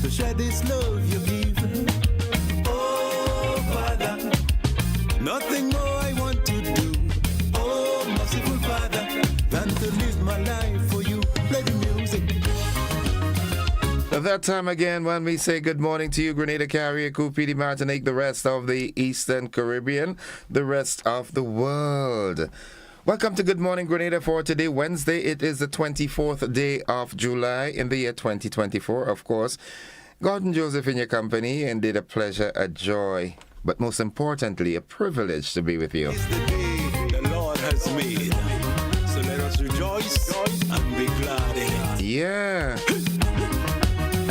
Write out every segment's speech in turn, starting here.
Share this love you give. Oh, Father, nothing more I want to do. Oh, merciful Father, than to live my life for you. Play the music. At that time again when we say good morning to you, Grenada, Carrier, Coupé, Martinique, the rest of the Eastern Caribbean, the rest of the world. Welcome to Good Morning Grenada for today, Wednesday. It is the 24th day of July in the year 2024, of course. Gordon Joseph in your company, indeed a pleasure, a joy, but most importantly, a privilege to be with you. It's the day the Lord has made. So let us rejoice and be glad in it. Yeah.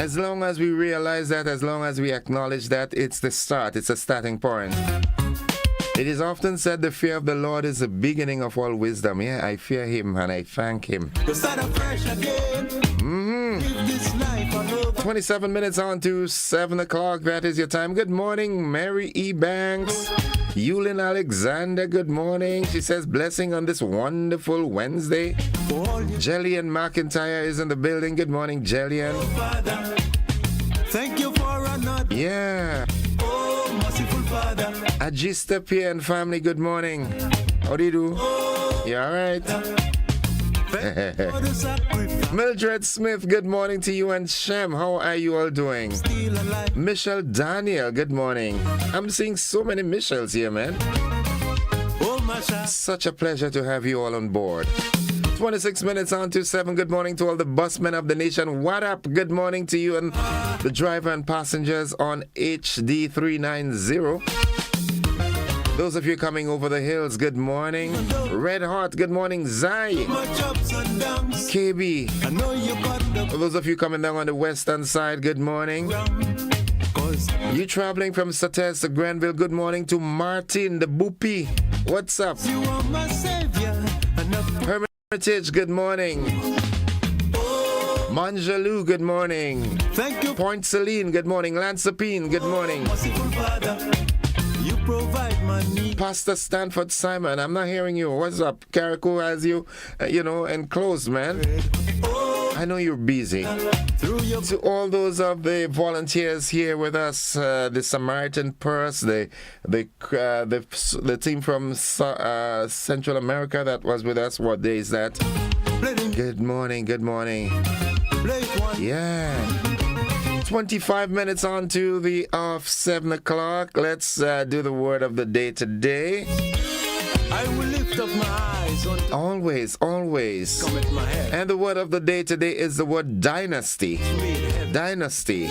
As long as we realize that, as long as we acknowledge that, it's the start, it's a starting point. It is often said the fear of the Lord is the beginning of all wisdom. Yeah, I fear him and I thank him. To start afresh again. Live this life all over. 27 minutes on to 7 o'clock. That is your time. Good morning, Mary E. Banks. Yulin Alexander, good morning. She says, blessing on this wonderful Wednesday. For all you Jillian McIntyre is in the building. Good morning, Jillian. Father. Thank you for another. Yeah. Oh, merciful Father. Agista Pierre and family, good morning. How do you do? You all right? Thank you for the sacrifice. Mildred Smith, good morning to you and Shem. How are you all doing? Still alive. Michelle Daniel, good morning. I'm seeing so many Michelles here, man. Oh, my child. Such a pleasure to have you all on board. 26 minutes on to 7. Good morning to all the busmen of the nation. What up? Good morning to you and the driver and passengers on HD 390. Those of you coming over the hills, good morning. Red Hot, good morning. Zai, Much ups and downs. KB. I know you got the For those of you coming down on the western side, good morning. cause You traveling from Sates to Granville, good morning to Martin, the Boopy. What's up? you are my savior. And Hermitage, good morning. Manjaloo, good morning. thank you, Point Celine, good morning. Lansapine, good morning. merciful Father. You provide my need. Pastor Stanford Simon, I'm not hearing you. What's up? Carrico has you, enclosed, man. I know you're busy. Through your To all those of the volunteers here with us, the Samaritan Purse, the team from Central America that was with us. What day is that? Good morning, good morning. plate one. Yeah. 25 minutes on to the off 7 o'clock. Let's do the word of the day today. I will lift up my eyes on Always, always. come at my head. And the word of the day today is the word dynasty. Made heaven. Dynasty.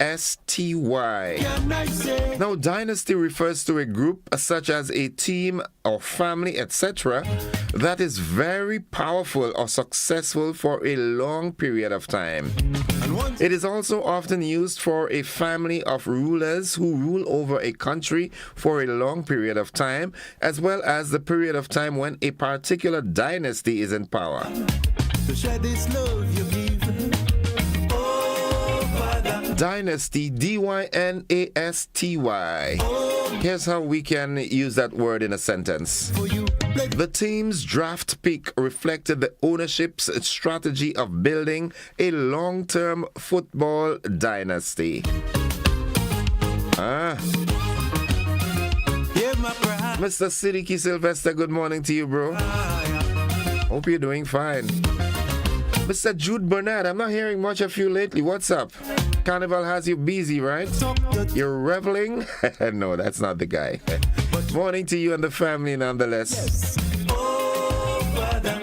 D-Y-N-A-S-T-Y. Can I say Now, dynasty refers to a group such as a team or family, etc., that is very powerful or successful for a long period of time. and once It is also often used for a family of rulers who rule over a country for a long period of time, as well as the period of time when a particular dynasty is in power. to share this love you give. Oh, Father. Dynasty, D-Y-N-A-S-T-Y. Here's how we can use that word in a sentence. For you, plate The team's draft pick reflected the ownership's strategy of building a long-term football dynasty. hear my cry. Mr. Siddiqui Sylvester, good morning to you, bro. Hope you're doing fine. Mr. Jude Bernard, I'm not hearing much of you lately. What's up? Carnival has you busy, right? You're reveling? No, that's not the guy. Morning to you and the family nonetheless. Yes. Oh, Father,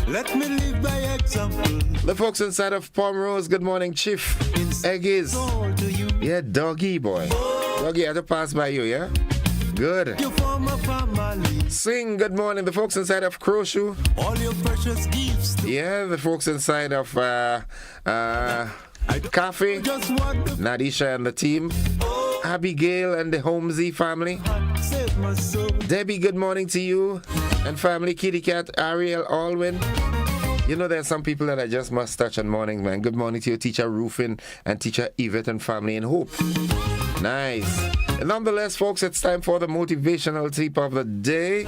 let me live by example. The folks inside of Palm Rose, good morning, Chief. Eggies. Yeah, doggy boy. Doggy, I had to pass by you, yeah? Good. Sing, good morning. The folks inside of Crowshoe. All your precious gifts. Yeah, the folks inside of Coffee. Nadisha and the team. Abigail and the Holmesy family. Debbie, good morning to you and family. Kitty Cat, Ariel, Alwyn. You know, there's some people that I just must touch on morning, man. Good morning to your teacher Rufin and teacher Yvette and family in Hope. Nice. And nonetheless, folks, it's time for the motivational tip of the day.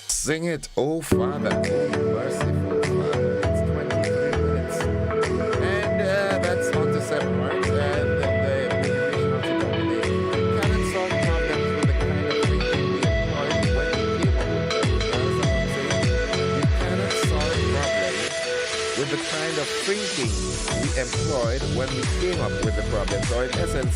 Sing it, oh Father, oh merciful Father. It's 23 minutes. And that's on to 7, right? And the motivational tip of the day. You cannot solve problems with the kind of thinking we employ when we came up with them. You cannot solve problems with the kind of thinking we employed when we came up with the problem. So in essence,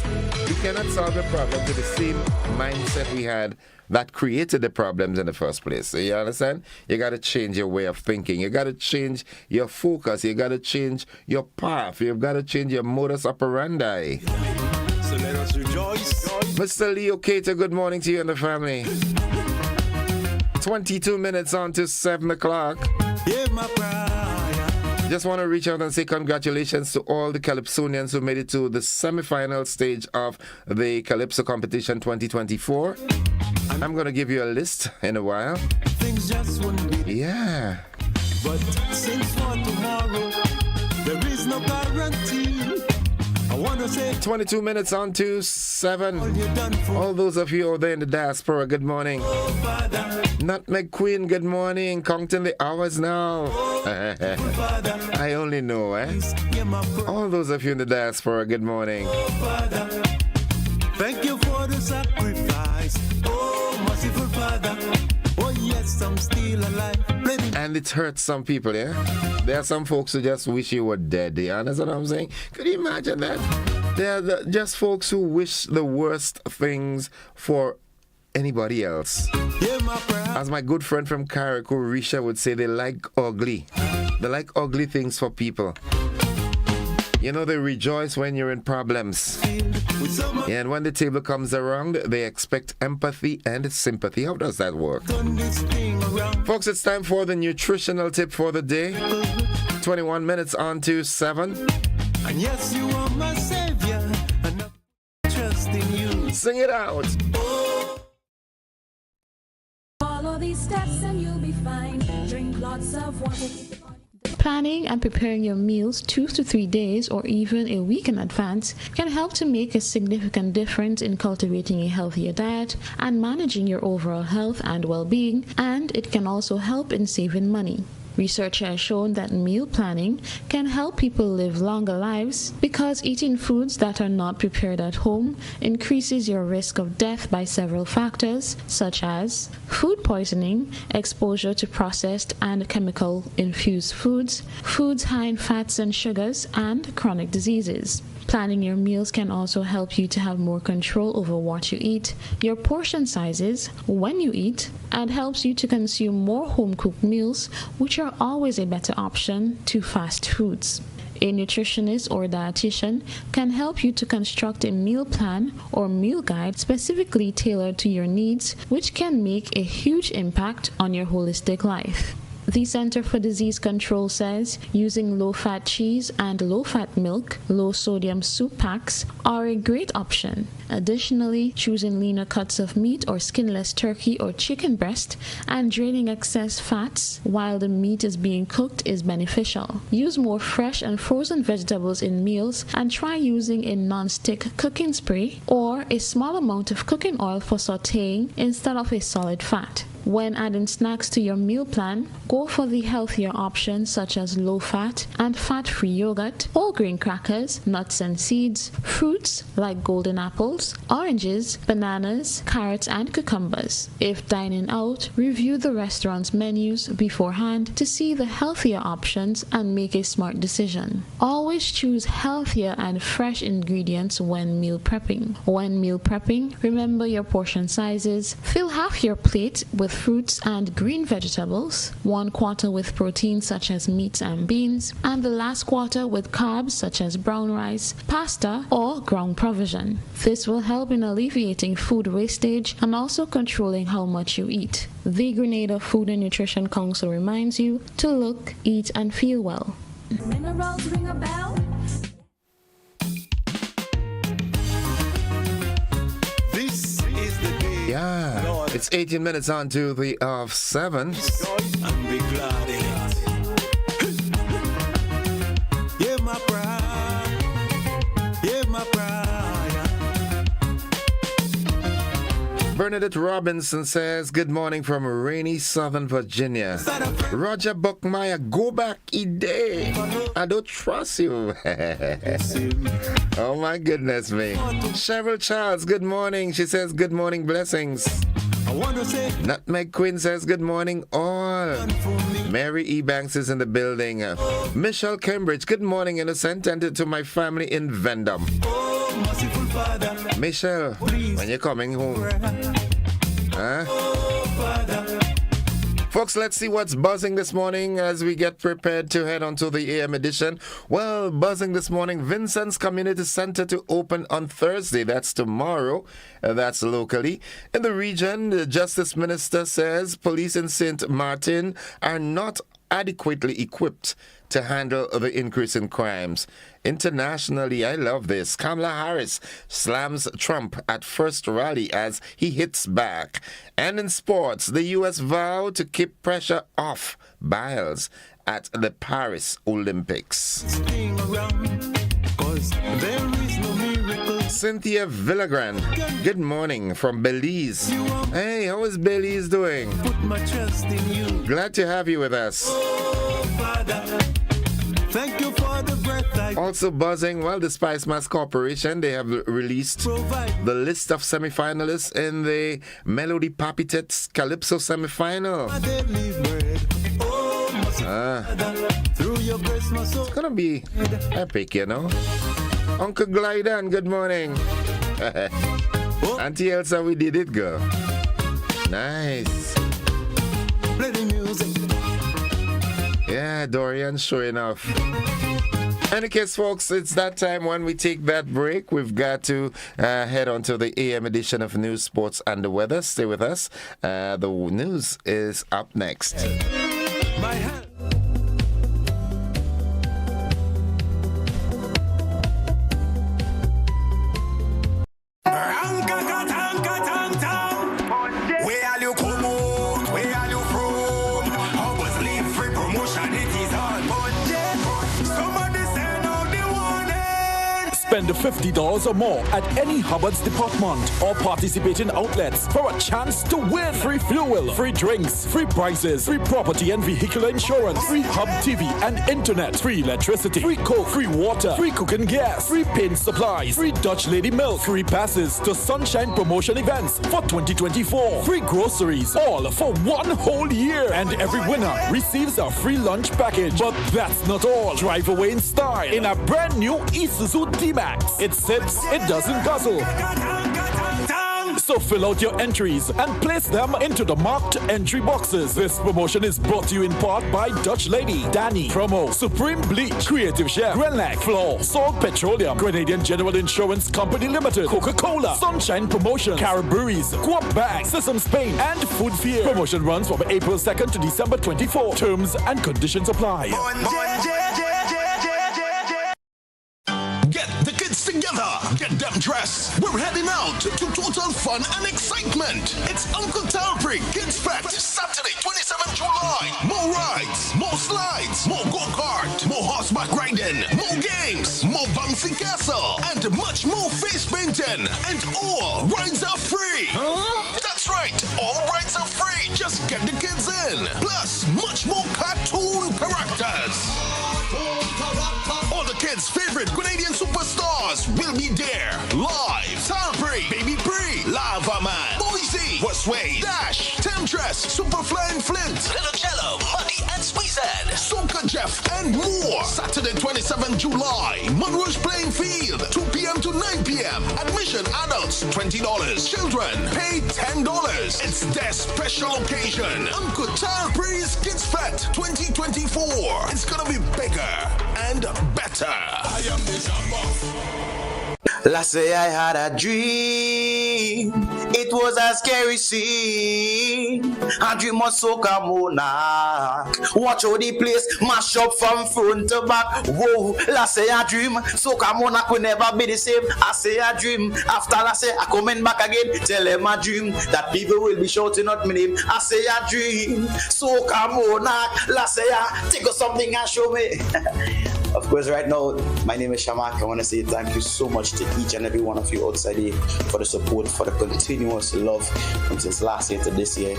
you cannot solve the problem with the same mindset we had that created the problems in the first place. So you understand? You got to change your way of thinking. You got to change your focus. You got to change your path. You've got to change your modus operandi. So let us rejoice. Mr. Leo Cater, good morning to you and the family. 22 minutes on to 7 o'clock. Hear my prayer. Just want to reach out and say congratulations to all the Calypsonians who made it to the semi-final stage of the Calypso Competition 2024. I'm going to give you a list in a while. Things just wouldn't be. Yeah. But since for tomorrow, there is no guarantee. I want to say 22 minutes on to 7. all you done for All those of you out there in the diaspora, good morning. oh, Father. Nutmeg Queen, good morning. Counting the hours now. Father. I only know, eh? Hear my prayer. All those of you in the diaspora, good morning. Oh, Father. Thank you for the sacrifice. Oh, merciful Father. Oh, yes, I'm still alive. And it hurts some people, yeah? There are some folks who just wish you were dead. You understand what I'm saying? Could you imagine that? There are just folks who wish the worst things for anybody else. Hear my prayer. As my good friend from Carrick, Risha, would say, they like ugly. They like ugly things for people. You know, they rejoice when you're in problems. With some And when the table comes around, they expect empathy and sympathy. How does that work? turn this thing around. Folks, it's time for the nutritional tip for the day. 21 minutes on to 7. And yes, you are my savior. And I trust in you. Sing it out. Follow these steps and you'll be fine. Drink lots of water. Planning and preparing your meals 2 to 3 days or even a week in advance can help to make a significant difference in cultivating a healthier diet and managing your overall health and well-being, and it can also help in saving money. Research has shown that meal planning can help people live longer lives because eating foods that are not prepared at home increases your risk of death by several factors, such as food poisoning, exposure to processed and chemical-infused foods, foods high in fats and sugars, and chronic diseases. Planning your meals can also help you to have more control over what you eat, your portion sizes, when you eat, and helps you to consume more home-cooked meals, which are always a better option to fast foods. A nutritionist or dietitian can help you to construct a meal plan or meal guide specifically tailored to your needs, which can make a huge impact on your holistic life. The Center for Disease Control says using low-fat cheese and low-fat milk, low-sodium soup packs are a great option. Additionally, choosing leaner cuts of meat or skinless turkey or chicken breast and draining excess fats while the meat is being cooked is beneficial. Use more fresh and frozen vegetables in meals and try using a non-stick cooking spray or a small amount of cooking oil for sautéing instead of a solid fat. When adding snacks to your meal plan, go for the healthier options such as low-fat and fat-free yogurt, whole grain crackers, nuts and seeds, fruits like golden apples, oranges, bananas, carrots and cucumbers. If dining out, review the restaurant's menus beforehand to see the healthier options and make a smart decision. Always choose healthier and fresh ingredients when meal prepping. When meal prepping, remember your portion sizes. Fill half your plate with fruits and green vegetables, 1/4 with protein such as meats and beans, and the last quarter with carbs such as brown rice, pasta, or ground provision. This will help in alleviating food wastage and also controlling how much you eat. The Grenada Food and Nutrition Council reminds you to look, eat, and feel well. Minerals ring a bell. This is the day. Yeah, it's 18 minutes on to the 7. And be glad in it. Hear my prayer. Hear my prayer. Bernadette Robinson says, good morning from rainy Southern Virginia. Roger Buckmeyer, go back a day. I don't trust you. Oh my goodness me. Cheryl Charles, good morning. She says, good morning, blessings. I want to say, Nutmeg Queen says, good morning, all. Mary E. Banks is in the building. Michelle Cambridge, good morning, innocent, and to my family in Vendom. oh, merciful Father. Michelle, when you're coming home? Huh? Oh, Father. Folks, let's see what's buzzing this morning as we get prepared to head on to the AM edition. Well, buzzing this morning, Vincent's Community Center to open on Thursday. That's tomorrow. That's locally. In the region, the Justice Minister says police in St. Martin are not adequately equipped to handle the increase in crimes. Internationally, I love this. Kamala Harris slams Trump at first rally as he hits back. And in sports, the U.S. vow to keep pressure off Biles at the Paris Olympics. Sting around, 'cause there is no miracle. Cynthia Villagran, good morning from Belize. Hey, how is Belize doing? Put my trust in you. Glad to have you with us. Oh, Father. Thank you for the breath I Also buzzing, well, the Spice Mass Corporation, they have released provide. the list of semi-finalists in the Melody Papitets Calypso semi-final. My daily bread. Oh, merciful Father. Through your grace, my soul. It's gonna be epic, you know. Uncle Glidan, good morning. Auntie Elsa, we did it, girl. Nice. Play the music. Yeah, Dorian, sure enough. Any case, folks, it's that time when we take that break. We've got to head on to the AM edition of News, Sports, and the Weather. Stay with us. The news is up next. My hand. Where are you come out? Where are you from? How was leave free promotion? It is all budget. Somebody send out the warning. Spend $50 or more at any Hubbard's department or participating outlets for a chance to win free fuel, free drinks, free prizes, free property and vehicular insurance, free Hub TV and internet, free electricity, free coke, free water, free cooking gas, free paint supplies, free Dutch Lady milk, free passes to Sunshine promotion events for 2024, free groceries, all for one whole year. And every winner receives a free lunch package. But that's not all. Drive away in style in a brand new Isuzu D-Max. It sits, it doesn't guzzle. So fill out your entries and place them into the marked entry boxes. This promotion is brought to you in part by Dutch Lady, Danny, Promo, Supreme Bleach, Creative Chef, Grenlac, Floor, Salt Petroleum, Grenadian General Insurance Company Limited, Coca-Cola, Sunshine Promotion, Caribberies, Guap Bag, Sesame Spain, and Food Fear. Promotion runs from April 2nd to December 24. Terms and conditions apply. Get the kids together. Get them dressed. We're heading out to total fun and excitement. It's Uncle Talbrig Kids Fest, Saturday, 27 July. More rides, more slides, more go-kart, more horseback riding, more games, more bouncy castle, and much more face painting. And all rides are free. That's right. All rides are free. Just get the kids in. Plus, much more cartoon characters. All the kids' favorite Grenadian superstars will be there. Live. Tarpri, Baby Bree, Lava Man, Boise, Wasway, Dash, Temptress, Superfly and Flint, Little Cello, Muddy and Squeezehead, Soca Jeff, and more. Saturday, 27 July, Monroe's Playing Field, 2 p.m. to 9 p.m. Admission adults, $20. Children, pay $10. It's their special occasion. Uncle Tarpri's Kids Fest 2024. It's gonna be bigger and better. I am the Last day I had a dream. It was a scary scene. A dream of Soca Monarch. Watch how the place mash up from front to back. Whoa, last day I dream. Soca Monarch will never be the same. I say a dream. After last day I coming back again. Tell them a dream that people will be shouting out my name. I say a dream. Soca Monarch. Last day I take us something and show me. Of course, right now, my name is Shamak. I want to say thank you so much to each and every one of you outside here for the support, for the continuous love from since last year to this year.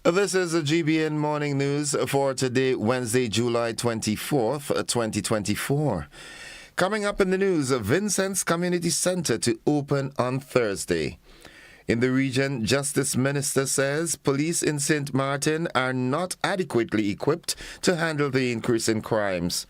This is the GBN Morning News for today, Wednesday, July 24th, 2024. Coming up in the news, Vincent's Community Center to open on Thursday. In the region, Justice Minister says police in St. Martin are not adequately equipped to handle the increase in crimes.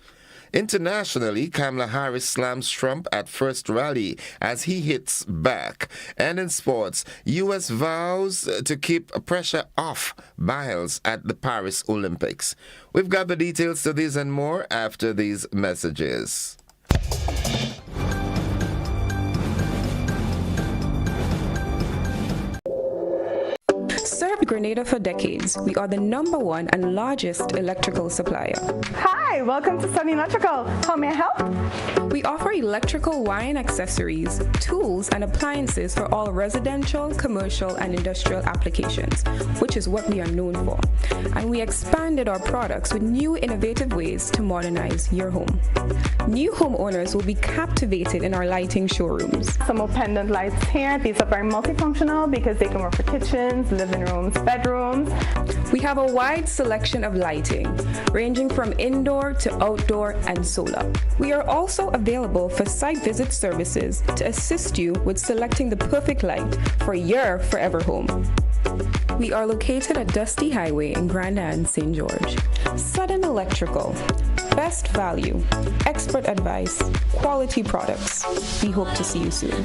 Internationally, Kamala Harris slams Trump at first rally as he hits back. And in sports, U.S. vows to keep pressure off Biles at the Paris Olympics. We've got the details to this and more after these messages. Served Grenada for decades, we are the #1 and largest electrical supplier. Hi, welcome to Sunny Electrical. How may I help? We offer electrical wiring accessories, tools, and appliances for all residential, commercial, and industrial applications, which is what we are known for. And we expanded our products with new innovative ways to modernize your home. New homeowners will be captivated in our lighting showrooms. Some more pendant lights here. These are very multifunctional because they can work for kitchens, living rooms, bedrooms. We have a wide selection of lighting, ranging from indoor to outdoor and solar. We are also available for site visit services to assist you with selecting the perfect light for your forever home. We are located at Dusty Highway in Grenada and St. George. Sudden Electrical. Best value, expert advice, quality products. We hope to see you soon.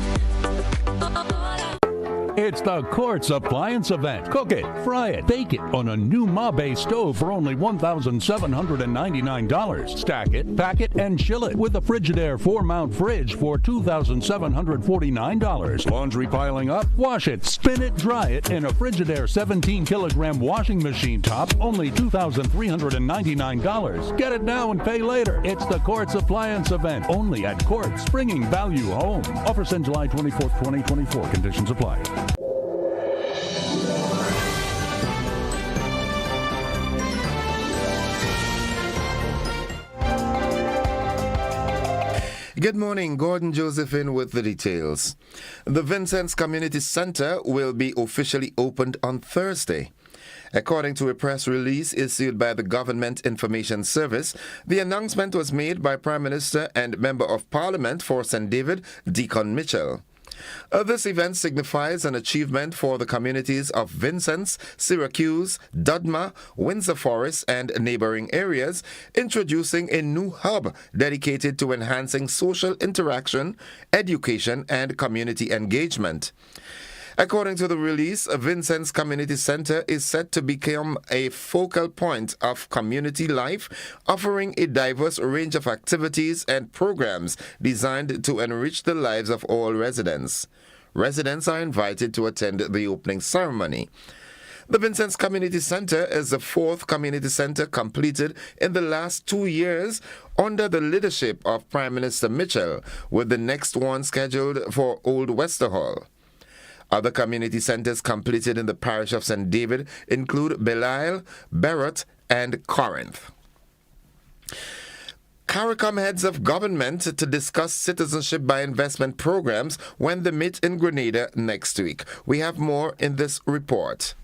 It's the Quartz Appliance Event. Cook it, fry it, bake it on a new Mabe stove for only $1,799. Stack it, pack it, and chill it with a Frigidaire 4-mount fridge for $2,749. Laundry piling up? Wash it, spin it, dry it in a Frigidaire 17-kilogram washing machine top, only $2,399. Get it now and pay later. It's the Quartz Appliance Event, only at Quartz, bringing value home. Offers end July 24th, 2024. Conditions apply. Good morning, Gordon Josephine with the details. The Vincent's Community Center will be officially opened on Thursday. According to a press release issued by the Government Information Service, the announcement was made by Prime Minister and Member of Parliament for St. David, Deacon Mitchell. This event signifies an achievement for the communities of Vincent's, Syracuse, Dudma, Windsor Forest, and neighboring areas, introducing a new hub dedicated to enhancing social interaction, education, and community engagement. According to the release, Vincent's Community Center is set to become a focal point of community life, offering a diverse range of activities and programs designed to enrich the lives of all residents. Residents are invited to attend the opening ceremony. The Vincent's Community Center is the 4th community center completed in the last 2 years under the leadership of Prime Minister Mitchell, with the next one scheduled for Old Westerhall. Other community centers completed in the parish of St. David include Belial, Berrett, and Corinth. CARICOM heads of government to discuss citizenship by investment programs when they meet in Grenada next week. We have more in this report.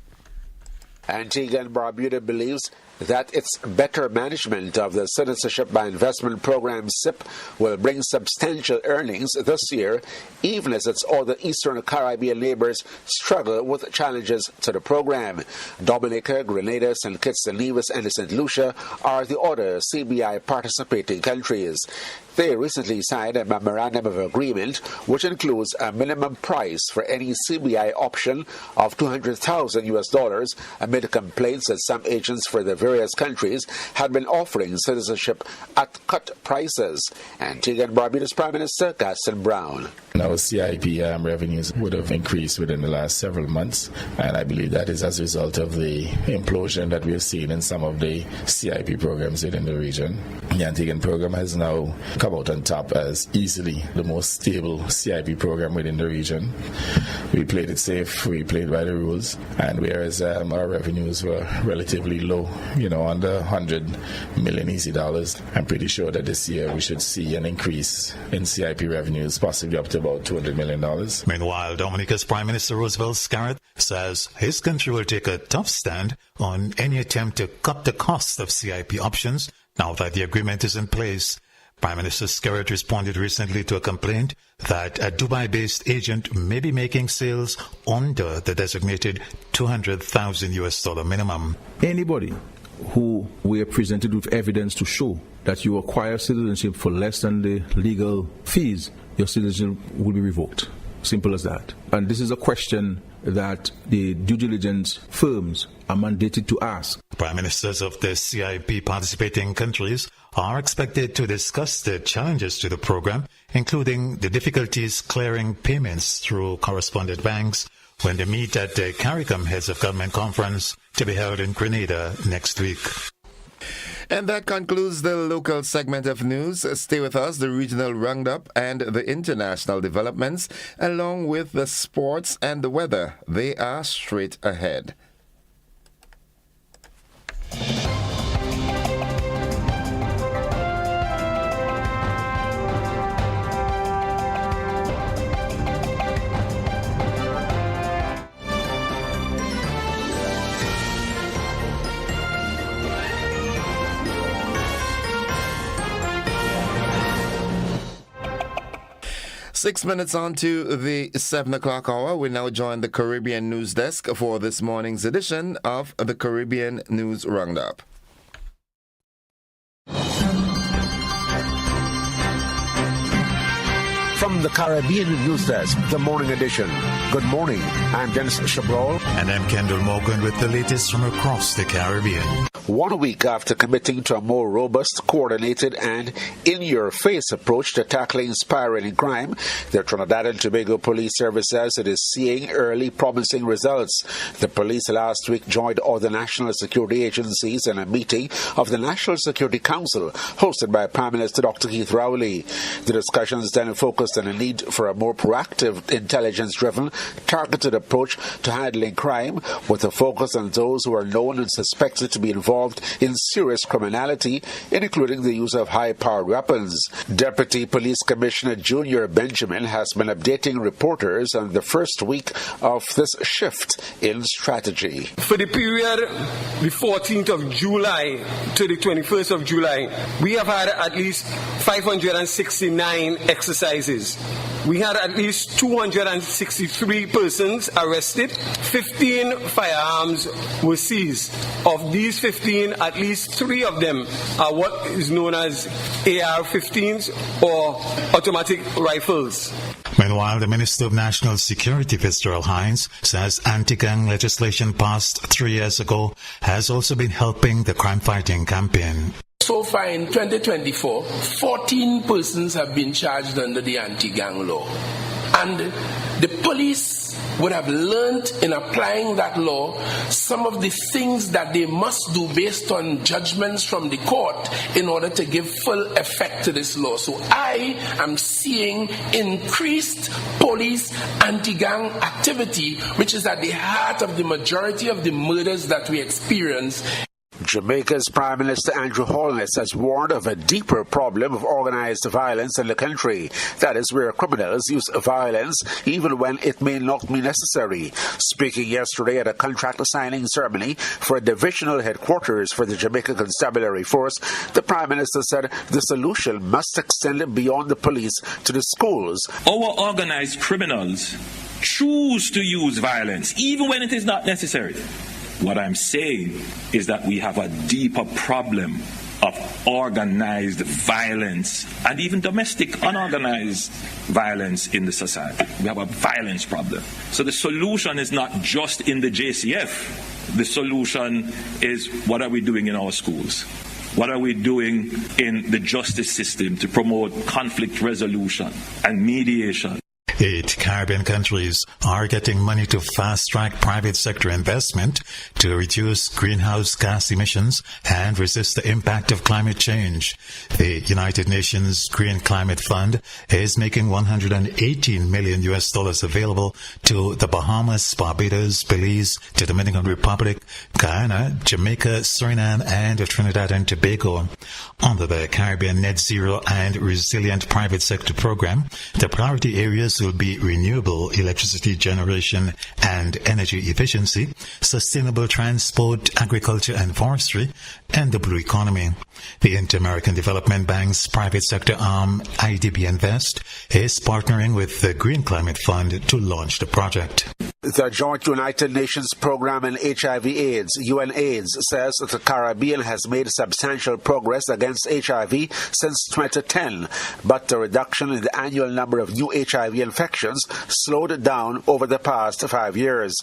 Antigua and Barbuda believes that its better management of the Citizenship by Investment Program CIP will bring substantial earnings this year, even as its other Eastern Caribbean neighbors struggle with challenges to the program. Dominica, Grenada, St. Kitts and Nevis, and St. Lucia are the other CBI participating countries. They recently signed a memorandum of agreement which includes a minimum price for any CBI option of $200,000 amid complaints that some agents for the various countries had been offering citizenship at cut prices. Antigua and Barbuda's Prime Minister Gaston Brown. Our CIP revenues would have increased within the last several months, and I believe that is as a result of the implosion that we have seen in some of the CIP programs within the region. The Antiguan program has now come out on top as easily the most stable CIP program within the region. We played it safe, we played by the rules, and whereas our revenues were relatively low, under 100 million easy dollars, I'm pretty sure that this year we should see an increase in CIP revenues, possibly up to about $200 million. Meanwhile, Dominica's Prime Minister Roosevelt Scarrett says his country will take a tough stand on any attempt to cut the cost of CIP options now that the agreement is in place. Prime Minister Scarrett responded recently to a complaint that a Dubai-based agent may be making sales under the designated $200,000 minimum. Anybody who we are presented with evidence to show that you acquire citizenship for less than the legal fees, your citizenship will be revoked. Simple as that. And this is a question that the due diligence firms are mandated to ask. Prime Ministers of the CIP participating countries are expected to discuss the challenges to the program, including the difficulties clearing payments through correspondent banks, when they meet at the CARICOM Heads of Government Conference to be held in Grenada next week. And that concludes the local segment of news. Stay with us, the regional roundup and the international developments, along with the sports and the weather. They are straight ahead. Six minutes on to the 7 o'clock hour. We now join the Caribbean News Desk for this morning's edition of the Caribbean News Roundup. From the Caribbean News Desk, the morning edition. Good morning. I'm Dennis Chabrol. And I'm Kendall Morgan with the latest from across the Caribbean. 1 week after committing to a more robust, coordinated, and in-your-face approach to tackling spiraling crime, the Trinidad and Tobago Police Service says it is seeing early promising results. The police last week joined other national security agencies in a meeting of the National Security Council hosted by Prime Minister Dr. Keith Rowley. The discussions then focused on a need for a more proactive, intelligence-driven, targeted approach to handling crime, with a focus on those who are known and suspected to be involved in serious criminality, including the use of high-powered weapons. Deputy Police Commissioner Junior Benjamin has been updating reporters on the first week of this shift in strategy. For the period the 14th of July to the 21st of July, we have had at least 569 exercises. We had at least 263 persons arrested. 15 firearms were seized. Of these 15, at least 3 of them are what is known as AR-15s or automatic rifles. Meanwhile, the Minister of National Security, Fitzgerald Hines, says anti-gang legislation passed 3 years ago has also been helping the crime-fighting campaign. So far in 2024, 14 persons have been charged under the anti-gang law. And the police would have learned in applying that law some of the things that they must do based on judgments from the court in order to give full effect to this law. So I am seeing increased police anti-gang activity, which is at the heart of the majority of the murders that we experience. Jamaica's Prime Minister Andrew Holness has warned of a deeper problem of organized violence in the country. That is where criminals use violence even when it may not be necessary. Speaking yesterday at a contract signing ceremony for a divisional headquarters for the Jamaica Constabulary Force, the Prime Minister said the solution must extend beyond the police to the schools. Our organized criminals choose to use violence even when it is not necessary. What I'm saying is that we have a deeper problem of organized violence and even domestic unorganized violence in the society. We have a violence problem. So the solution is not just in the JCF. The solution is what are we doing in our schools? What are we doing in the justice system to promote conflict resolution and mediation? 8 Caribbean countries are getting money to fast-track private sector investment to reduce greenhouse gas emissions and resist the impact of climate change. The United Nations Green Climate Fund is making $118 million available to the Bahamas, Barbados, Belize, the Dominican Republic, Guyana, Jamaica, Suriname, and Trinidad and Tobago. Under the Caribbean Net Zero and Resilient Private Sector Program, the priority areas will be renewable electricity generation and energy efficiency, sustainable transport, agriculture and forestry, and the blue economy. The Inter-American Development Bank's private sector arm, IDB Invest, is partnering with the Green Climate Fund to launch the project. The Joint United Nations Program on HIV/AIDS, UNAIDS, says that the Caribbean has made substantial progress against HIV since 2010, but the reduction in the annual number of new HIV infections slowed down over the past 5 years.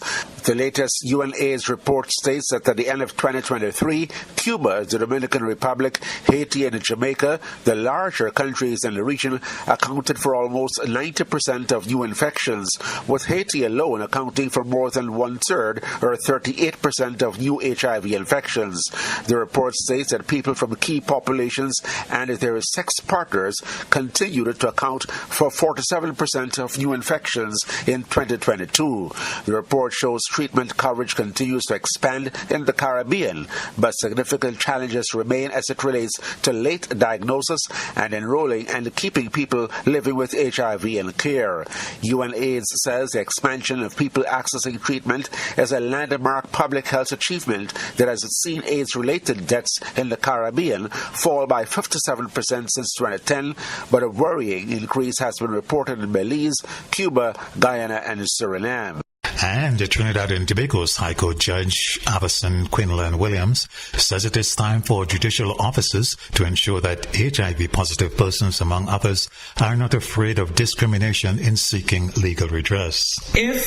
The latest UNAIDS report states that at the end of 2023, Cuba, the Dominican Republic, Haiti, and Jamaica, the larger countries in the region, accounted for almost 90% of new infections, with Haiti alone accounting for more than 1/3 or 38% of new HIV infections. The report states that people from key populations and their sex partners continued to account for 47% of new infections in 2022. The report shows treatment coverage continues to expand in the Caribbean, but significant challenges remain as it relates to late diagnosis and enrolling and keeping people living with HIV in care. UNAIDS says the expansion of people accessing treatment is a landmark public health achievement that has seen AIDS-related deaths in the Caribbean fall by 57% since 2010, but a worrying increase has been reported in Belize, Cuba, Guyana, and Suriname. And Trinidad and Tobago's High Court Judge Avison Quinlan Williams says it is time for judicial officers to ensure that HIV-positive persons, among others, are not afraid of discrimination in seeking legal redress. If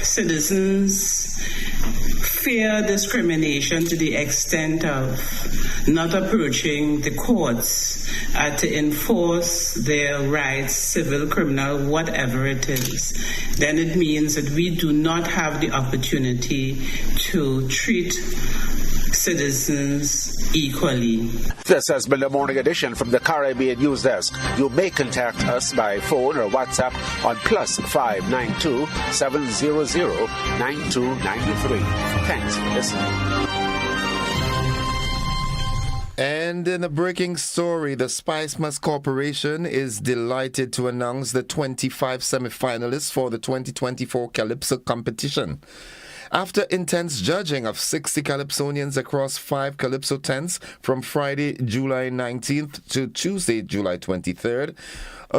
citizens fear discrimination to the extent of not approaching the courts to enforce their rights, civil, criminal, whatever it is, then it means that we do not have the opportunity to treat citizens equally. This has been the morning edition from the Caribbean News Desk. You may contact us by phone or WhatsApp on +592 700 9293. Thanks for listening. And in a breaking story, the Spice Must Corporation is delighted to announce the 25 semi-finalists for the 2024 Calypso competition. After intense judging of 60 Calypsonians across 5 Calypso tents from Friday, July 19th to Tuesday, July 23rd,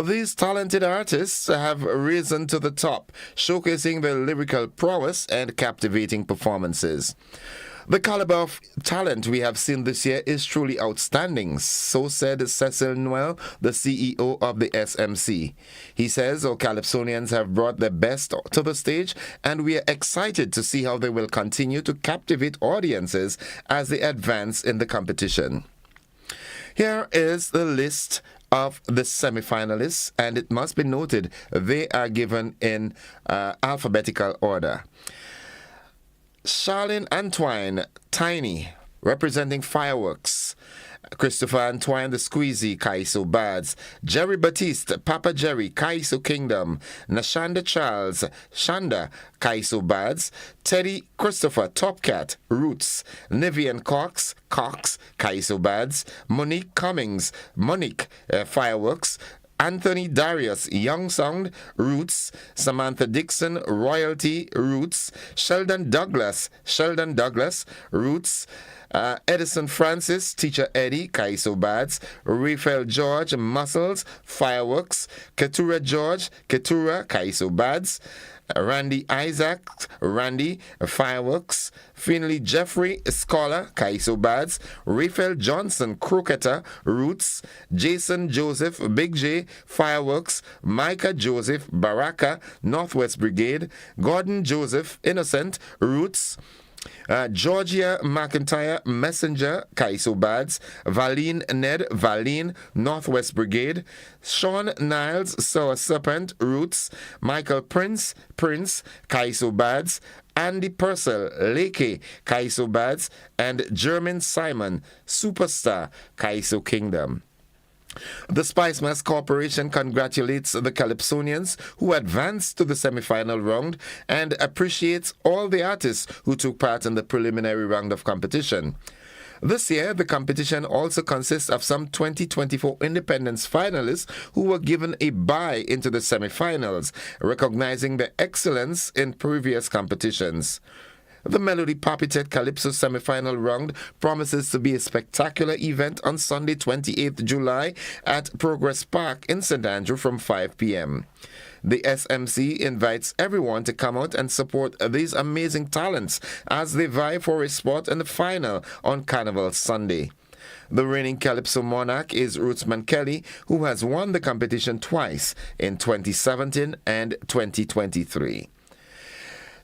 these talented artists have risen to the top, showcasing their lyrical prowess and captivating performances. The caliber of talent we have seen this year is truly outstanding, so said Cecil Noel, the CEO of the SMC. He says our Calypsonians have brought their best to the stage, and we are excited to see how they will continue to captivate audiences as they advance in the competition. Here is the list of the semi-finalists, and it must be noted they are given in alphabetical order. Charlene Antoine, Tiny, representing Fireworks. Christopher Antoine, the Squeezy, Kaiso Bads. Jerry Batiste, Papa Jerry, Kaiso Kingdom. Nashanda Charles, Shanda, Kaiso Bads. Teddy Christopher, Top Cat, Roots. Nivian Cox, Kaiso Bads. Monique Cummings, Monique, Fireworks. Anthony Darius, Young Sound, Roots. Samantha Dixon, Royalty, Roots. Sheldon Douglas, Roots. Edison Francis, Teacher Eddie, Kaiso Bads. Raphael George, Muscles, Fireworks. Keturah George, Kaiso Bads. Randy Isaac, Randy, Fireworks. Finley Jeffrey, Scholar, Kaiso Bads. Raphael Johnson, Cricketer, Roots. Jason Joseph, Big J, Fireworks. Micah Joseph, Baraka, Northwest Brigade. Gordon Joseph, Innocent, Roots. Georgia McIntyre, Messenger, Kaiso Bads. Valine Ned, Valine, Northwest Brigade. Sean Niles, Sour Serpent, Roots. Michael Prince, Kaiso Bads. Andy Purcell, Leke, Kaiso Bads. And German Simon, Superstar, Kaiso Kingdom. The Spice Mass Corporation congratulates the Calypsonians who advanced to the semi-final round and appreciates all the artists who took part in the preliminary round of competition. This year, the competition also consists of some 2024 Independence finalists who were given a bye into the semi-finals, recognizing their excellence in previous competitions. The Melody Papitet Calypso semi-final round promises to be a spectacular event on Sunday, 28th July at Progress Park in St. Andrew from 5 p.m. The SMC invites everyone to come out and support these amazing talents as they vie for a spot in the final on Carnival Sunday. The reigning Calypso monarch is Rootsman Kelly, who has won the competition twice in 2017 and 2023.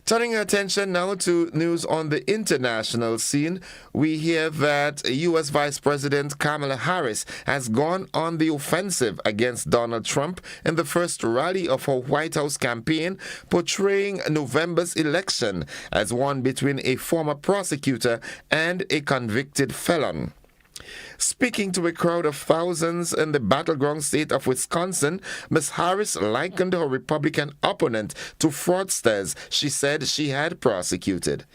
Turning our attention now to news on the international scene, we hear that U.S. Vice President Kamala Harris has gone on the offensive against Donald Trump in the first rally of her White House campaign, portraying November's election as one between a former prosecutor and a convicted felon. Speaking to a crowd of thousands in the battleground state of Wisconsin, Ms. Harris likened her Republican opponent to fraudsters she said she had prosecuted.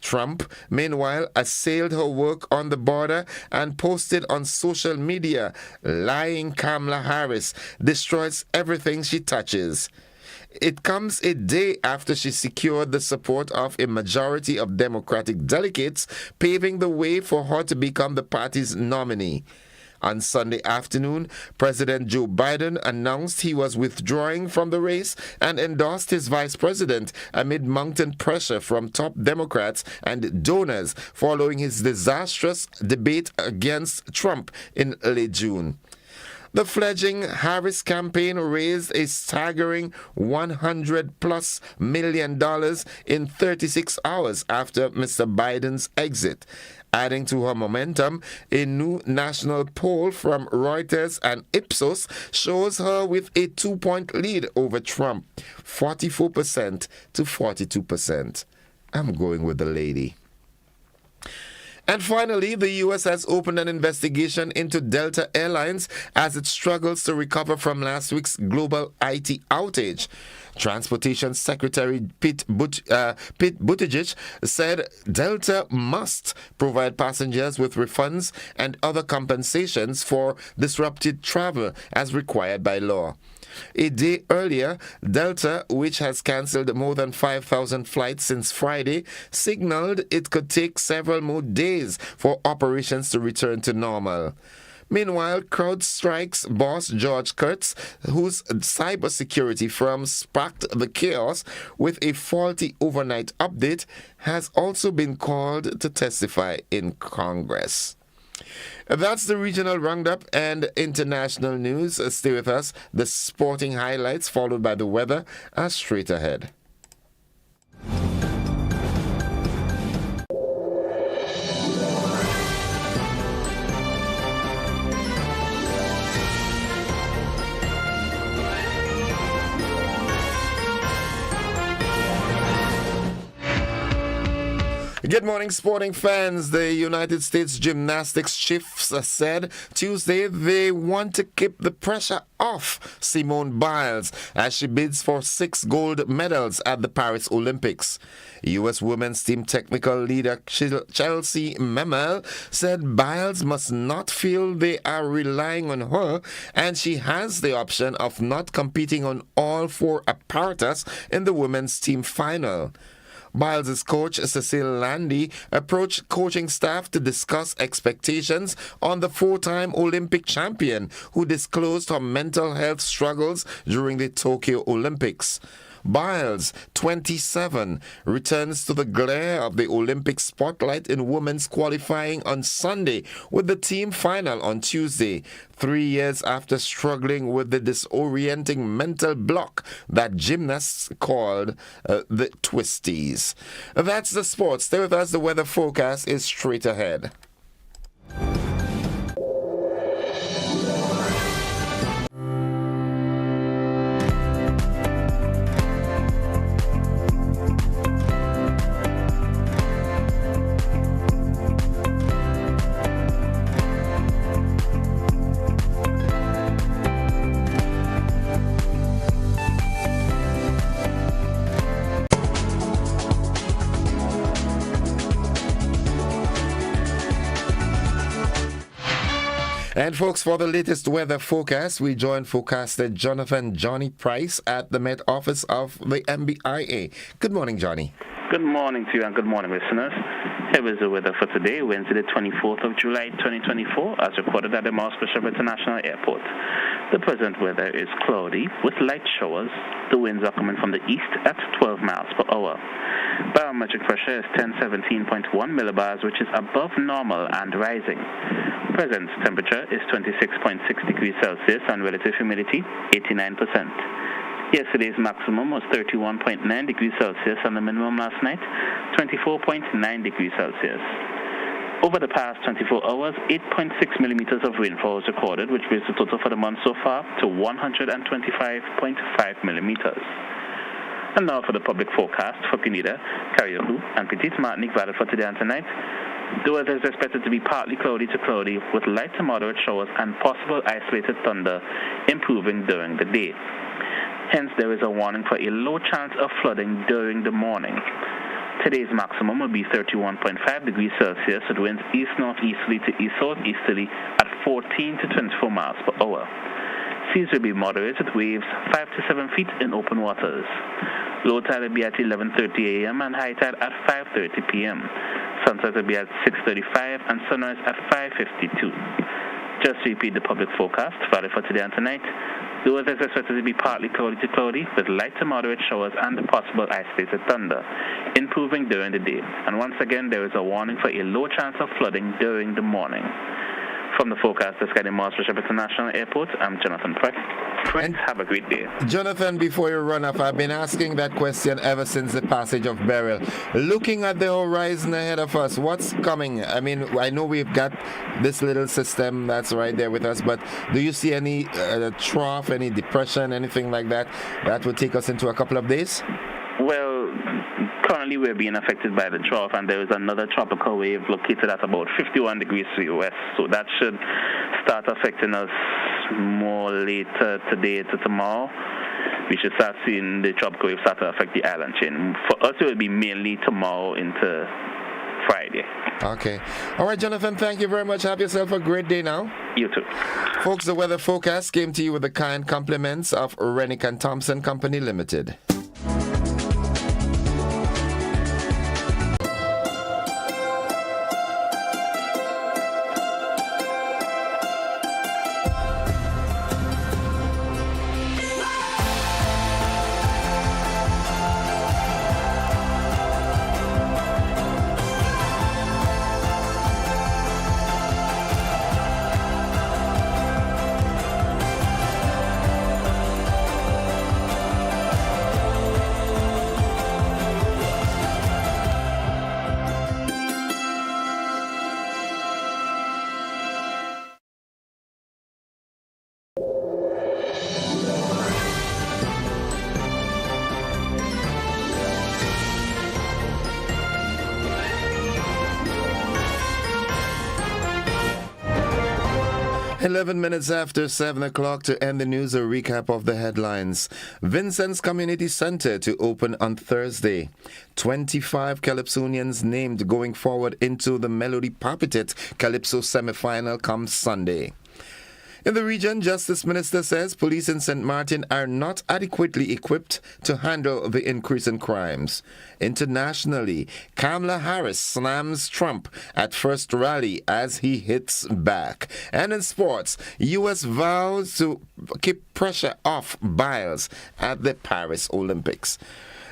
Trump, meanwhile, assailed her work on the border and posted on social media, lying Kamala Harris destroys everything she touches. It comes a day after she secured the support of a majority of Democratic delegates, paving the way for her to become the party's nominee. On Sunday afternoon, President Joe Biden announced he was withdrawing from the race and endorsed his vice president amid mounting pressure from top Democrats and donors following his disastrous debate against Trump in late June. The fledgling Harris campaign raised a staggering $100+ million in 36 hours after Mr. Biden's exit. Adding to her momentum, a new national poll from Reuters and Ipsos shows her with a 2-point lead over Trump, 44% to 42%. I'm going with the lady. And finally, the U.S. has opened an investigation into Delta Airlines as it struggles to recover from last week's global IT outage. Transportation Secretary Pete Buttigieg said Delta must provide passengers with refunds and other compensations for disrupted travel as required by law. A day earlier, Delta, which has cancelled more than 5,000 flights since Friday, signaled it could take several more days for operations to return to normal. Meanwhile, CrowdStrike's boss George Kurtz, whose cybersecurity firm sparked the chaos with a faulty overnight update, has also been called to testify in Congress. That's the regional roundup and international news. Stay with us. The sporting highlights, followed by the weather, are straight ahead. Good morning, sporting fans. The United States gymnastics chiefs said Tuesday they want to keep the pressure off Simone Biles as she bids for 6 gold medals at the Paris Olympics. U.S. women's team technical leader Chelsea Memel said Biles must not feel they are relying on her, and she has the option of not competing on all 4 apparatus in the women's team final. Biles' coach, Cecile Landy, approached coaching staff to discuss expectations on the 4-time Olympic champion, who disclosed her mental health struggles during the Tokyo Olympics. Biles, 27, returns to the glare of the Olympic spotlight in women's qualifying on Sunday with the team final on Tuesday, 3 years after struggling with the disorienting mental block that gymnasts called the twisties. That's the sports. Stay with us. The weather forecast is straight ahead. And folks, for the latest weather forecast, we join forecaster Jonathan Johnny Price at the Met Office of the MBIA. Good morning, Johnny. Good morning to you and good morning, listeners. Here is the weather for today, Wednesday, the 24th of July, 2024, as recorded at the Moscow Bishop International Airport. The present weather is cloudy with light showers. The winds are coming from the east at 12 miles per hour. Barometric pressure is 1017.1 millibars, which is above normal and rising. Present temperature is 26.6 degrees Celsius and relative humidity 89%. Yesterday's maximum was 31.9 degrees Celsius and the minimum last night 24.9 degrees Celsius. Over the past 24 hours, 8.6 millimeters of rainfall was recorded, which brings the total for the month so far to 125.5 millimeters. And now for the public forecast for Grenada, Carriacou, and Petite Martinique valid for today and tonight. The weather is expected to be partly cloudy to cloudy with light to moderate showers and possible isolated thunder improving during the day. Hence, there is a warning for a low chance of flooding during the morning. Today's maximum will be 31.5 degrees Celsius with winds east-northeasterly to east-southeasterly at 14 to 24 miles per hour. Seas will be moderate with waves 5 to 7 feet in open waters. Low tide will be at 11:30 a.m. and high tide at 5:30 p.m. Sunset will be at 6:35 and sunrise at 5:52. Just to repeat the public forecast, valid for today and tonight. The weather is expected to be partly cloudy to cloudy with light to moderate showers and possible isolated thunder, improving during the day. And once again, there is a warning for a low chance of flooding during the morning. From the forecast desk at the Moscow Bishop International Airport, I'm Jonathan Price. Friends, have a great day. Jonathan, before you run off, I've been asking that question ever since the passage of Beryl. Looking at the horizon ahead of us, what's coming? I mean, I know we've got this little system that's right there with us, but do you see any trough, any depression, anything like that that would take us into a couple of days? Well, currently we're being affected by the trough, and there is another tropical wave located at about 51 degrees to the west, so that should start affecting us more later today to tomorrow. We should start seeing the tropical wave start to affect the island chain. For us, it will be mainly tomorrow into Friday. Okay. All right, Jonathan, thank you very much. Have yourself a great day now. You too. Folks, the weather forecast came to you with the kind compliments of Rennick & Thompson Company Limited. 11 minutes after 7 o'clock to end the news, a recap of the headlines. Vincent's Community Center to open on Thursday. 25 Calypsonians named going forward into the Melody Papitet Calypso semi-final comes Sunday. In the region, Justice Minister says police in St. Martin are not adequately equipped to handle the increase in crimes. Internationally, Kamala Harris slams Trump at first rally as he hits back. And in sports, U.S. vows to keep pressure off Biles at the Paris Olympics.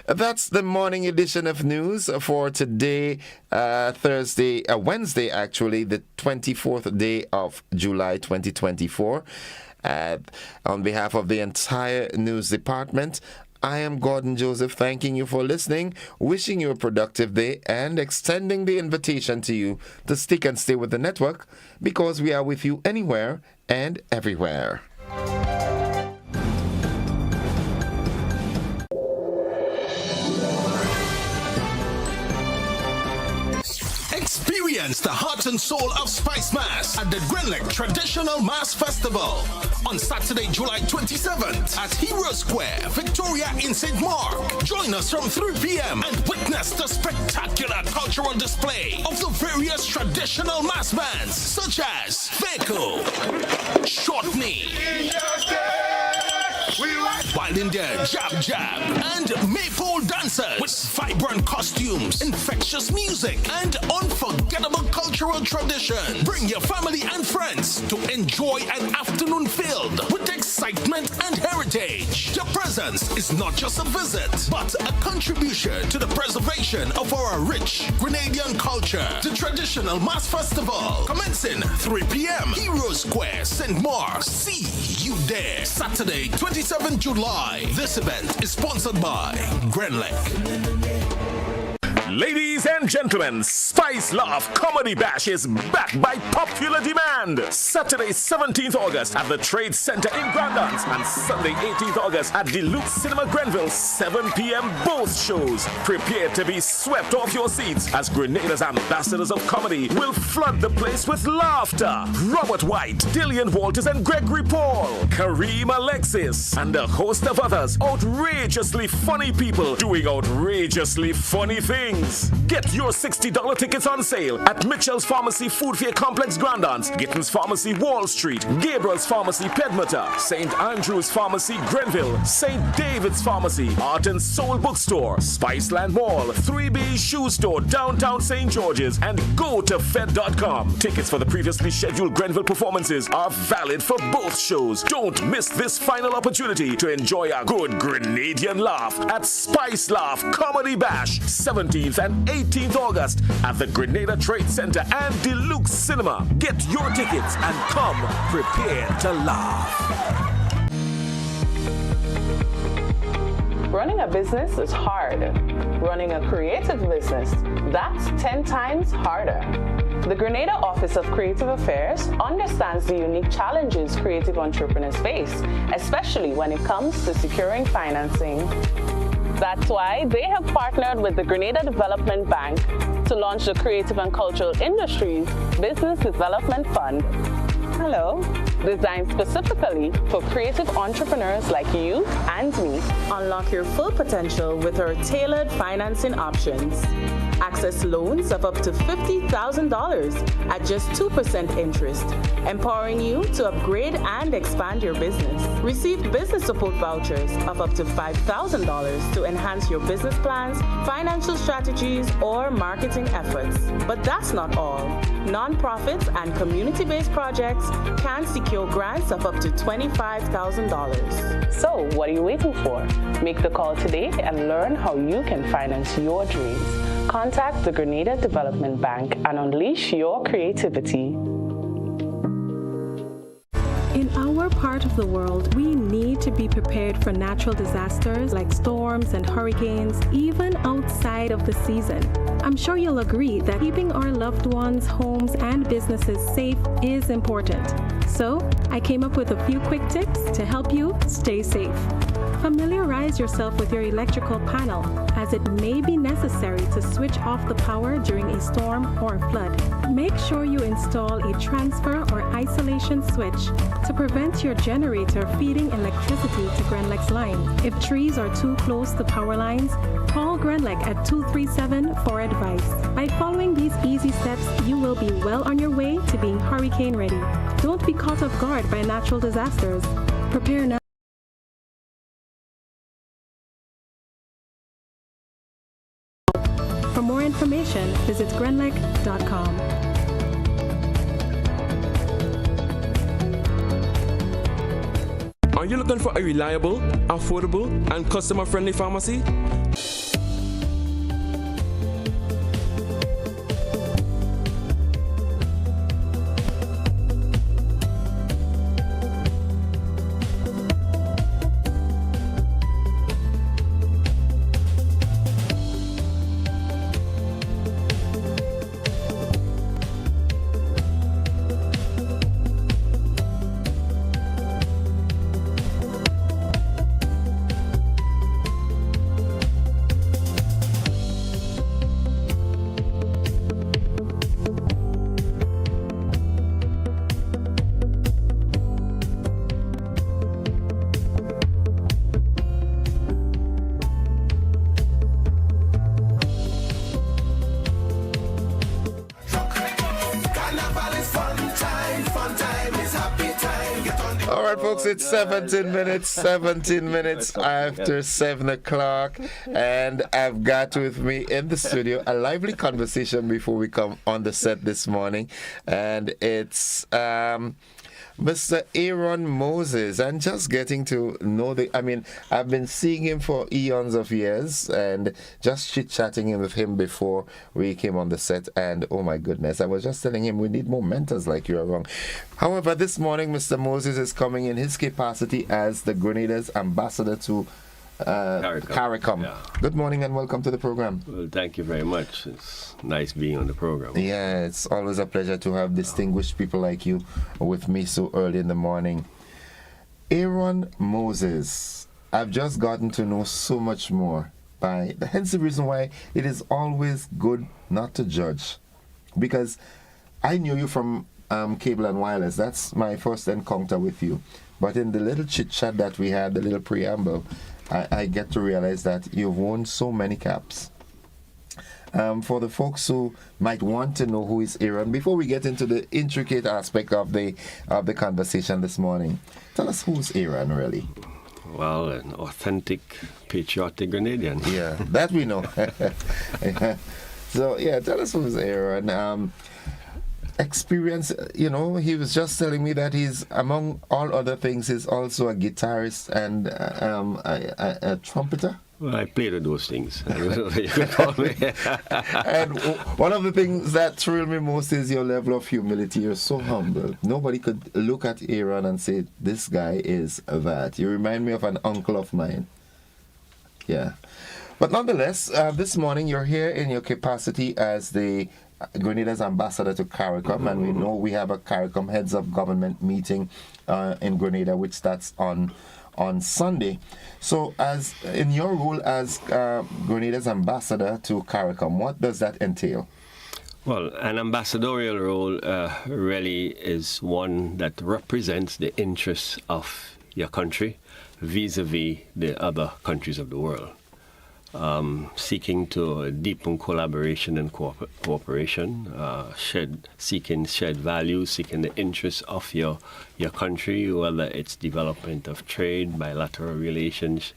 That's the morning edition of news for today, Wednesday actually, the 24th day of July 2024. On behalf of the entire news department, I am Gordon Joseph, thanking you for listening, wishing you a productive day, and extending the invitation to you to stick and stay with the network, because we are with you anywhere and everywhere. Experience the heart and soul of Spice Mass at the Grenada Traditional Mass Festival on Saturday, July 27th at Hero Square, Victoria in St. Mark. Join us from 3 p.m. and witness the spectacular cultural display of the various traditional mass bands such as Feko, Shortney, Wild India, Jab Jab, and Maypole dancers with vibrant costumes, infectious music, and unforgettable cultural tradition. Bring your family and friends to enjoy an afternoon filled with excitement and heritage. Your presence is not just a visit, but a contribution to the preservation of our rich Grenadian culture. The Traditional Mass Festival, commencing 3 p.m. Hero Square, St. Mark. See you there. Saturday, 27 July. This event is sponsored by Grenlec. Ladies and gentlemen, Spice Love Comedy Bash is back by popular demand. Saturday, 17th August at the Trade Center in Grandance and Sunday, 18th August at Deluxe Cinema Grenville, 7 p.m. both shows. Prepare to be swept off your seats as Grenada's ambassadors of comedy will flood the place with laughter. Robert White, Dillian Walters and Gregory Paul, Kareem Alexis, and a host of others outrageously funny people doing outrageously funny things. Get your $60 tickets on sale at Mitchell's Pharmacy Food Fair Complex Grandance, Gittins Pharmacy Wall Street, Gabriel's Pharmacy Pedmota, St. Andrew's Pharmacy Grenville, St. David's Pharmacy, Art and Soul Bookstore, Spiceland Mall, 3B Shoe Store, downtown St. George's, and go to Fed.com. Tickets for the previously scheduled Grenville performances are valid for both shows. Don't miss this final opportunity to enjoy a good Grenadian laugh at Spice Laugh Comedy Bash, 17th and 18th August at the Grenada Trade Center and Deluxe Cinema. Get your tickets and come prepared to laugh. Running a business is hard. Running a creative business, that's 10 times harder. The Grenada Office of Creative Affairs understands the unique challenges creative entrepreneurs face, especially when it comes to securing financing. That's why they have partnered with the Grenada Development Bank to launch the Creative and Cultural Industries Business Development Fund. Hello. Designed specifically for creative entrepreneurs like you and me. Unlock your full potential with our tailored financing options. Access loans of up to $50,000 at just 2% interest, empowering you to upgrade and expand your business. Receive business support vouchers of up to $5,000 to enhance your business plans, financial strategies, or marketing efforts. But that's not all. Nonprofits and community-based projects can secure grants of up to $25,000. So, what are you waiting for? Make the call today and learn how you can finance your dreams. Contact the Grenada Development Bank and unleash your creativity. In our part of the world, we need to be prepared for natural disasters like storms and hurricanes, even outside of the season. I'm sure you'll agree that keeping our loved ones, homes, and businesses safe is important. So, I came up with a few quick tips to help you stay safe. Familiarize yourself with your electrical panel as it may be necessary to switch off the power during a storm or flood. Make sure you install a transfer or isolation switch to prevent your generator feeding electricity to Grenlec's line. If trees are too close to power lines, call Grenlec at 237 for advice. By following these easy steps, you will be well on your way to being hurricane ready. Don't be caught off guard by natural disasters. Prepare now. For more information, visit grenlec.com. Are you looking for a reliable, affordable, and customer-friendly pharmacy? All right, folks, it's 17 minutes after 7 o'clock, and I've got with me in the studio a lively conversation before we come on the set this morning, and it's Mr. Aaron Moses, and just getting to know I've been seeing him for eons of years and just chit-chatting with him before we came on the set, and oh my goodness, I was just telling him we need more mentors like you around. However, this morning Mr. Moses is coming in his capacity as the Grenada's ambassador to CARICOM. Yeah. Good morning and welcome to the program. Well, thank you very much. It's nice being on the program. Yeah, it's always a pleasure to have distinguished people like you with me so early in the morning. Aaron Moses, I've just gotten to know so much more. Hence the reason why it is always good not to judge. Because I knew you from Cable and Wireless. That's my first encounter with you. But in the little chit-chat that we had, the little preamble, I get to realize that you've worn so many caps. For the folks who might want to know who is Aaron, before we get into the intricate aspect of the conversation this morning, tell us who's Aaron really. Well, an authentic, patriotic Grenadian. Yeah, that we know. So, yeah, tell us who's Aaron. Experience, he was just telling me that he's, among all other things, he's also a guitarist and a trumpeter. Well, I play those things. You could call me. And one of the things that thrilled me most is your level of humility. You're so humble. Nobody could look at Aaron and say, this guy is that. You remind me of an uncle of mine. Yeah. But nonetheless, this morning you're here in your capacity as the Grenada's ambassador to CARICOM, and we know we have a CARICOM heads of government meeting in Grenada, which starts on Sunday. So, as in your role as Grenada's ambassador to CARICOM, what does that entail? Well, an ambassadorial role really is one that represents the interests of your country vis-a-vis the other countries of the world. Seeking to deepen collaboration and cooperation, seeking shared values, seeking the interests of your country, whether it's development of trade, bilateral relations,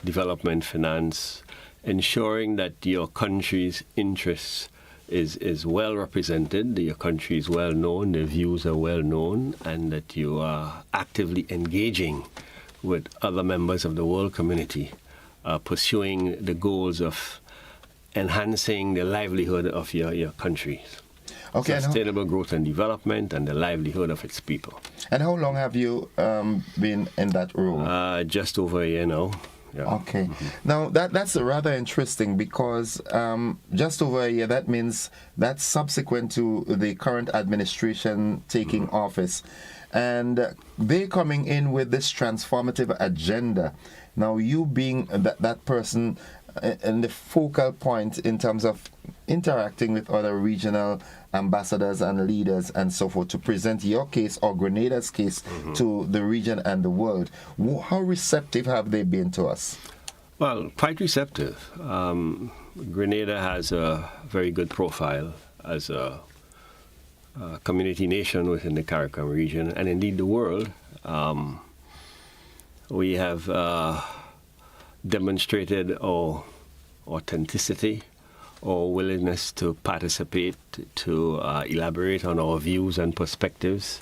development finance, ensuring that your country's interests is well represented, your country is well known, the views are well known, and that you are actively engaging with other members of the world community, pursuing the goals of enhancing the livelihood of your country. Okay, sustainable growth and development and the livelihood of its people. And how long have you been in that role? Just over a year now. Yeah. Okay. Mm-hmm. Now, that's rather interesting because just over a year, that means that's subsequent to the current administration taking office. And they coming in with this transformative agenda. Now, you being that person, and the focal point in terms of interacting with other regional ambassadors and leaders and so forth to present your case or Grenada's case to the region and the world. How receptive have they been to us? Well, quite receptive. Grenada has a very good profile as a community nation within the CARICOM region and indeed the world. We have demonstrated our authenticity, our willingness to participate, to elaborate on our views and perspectives,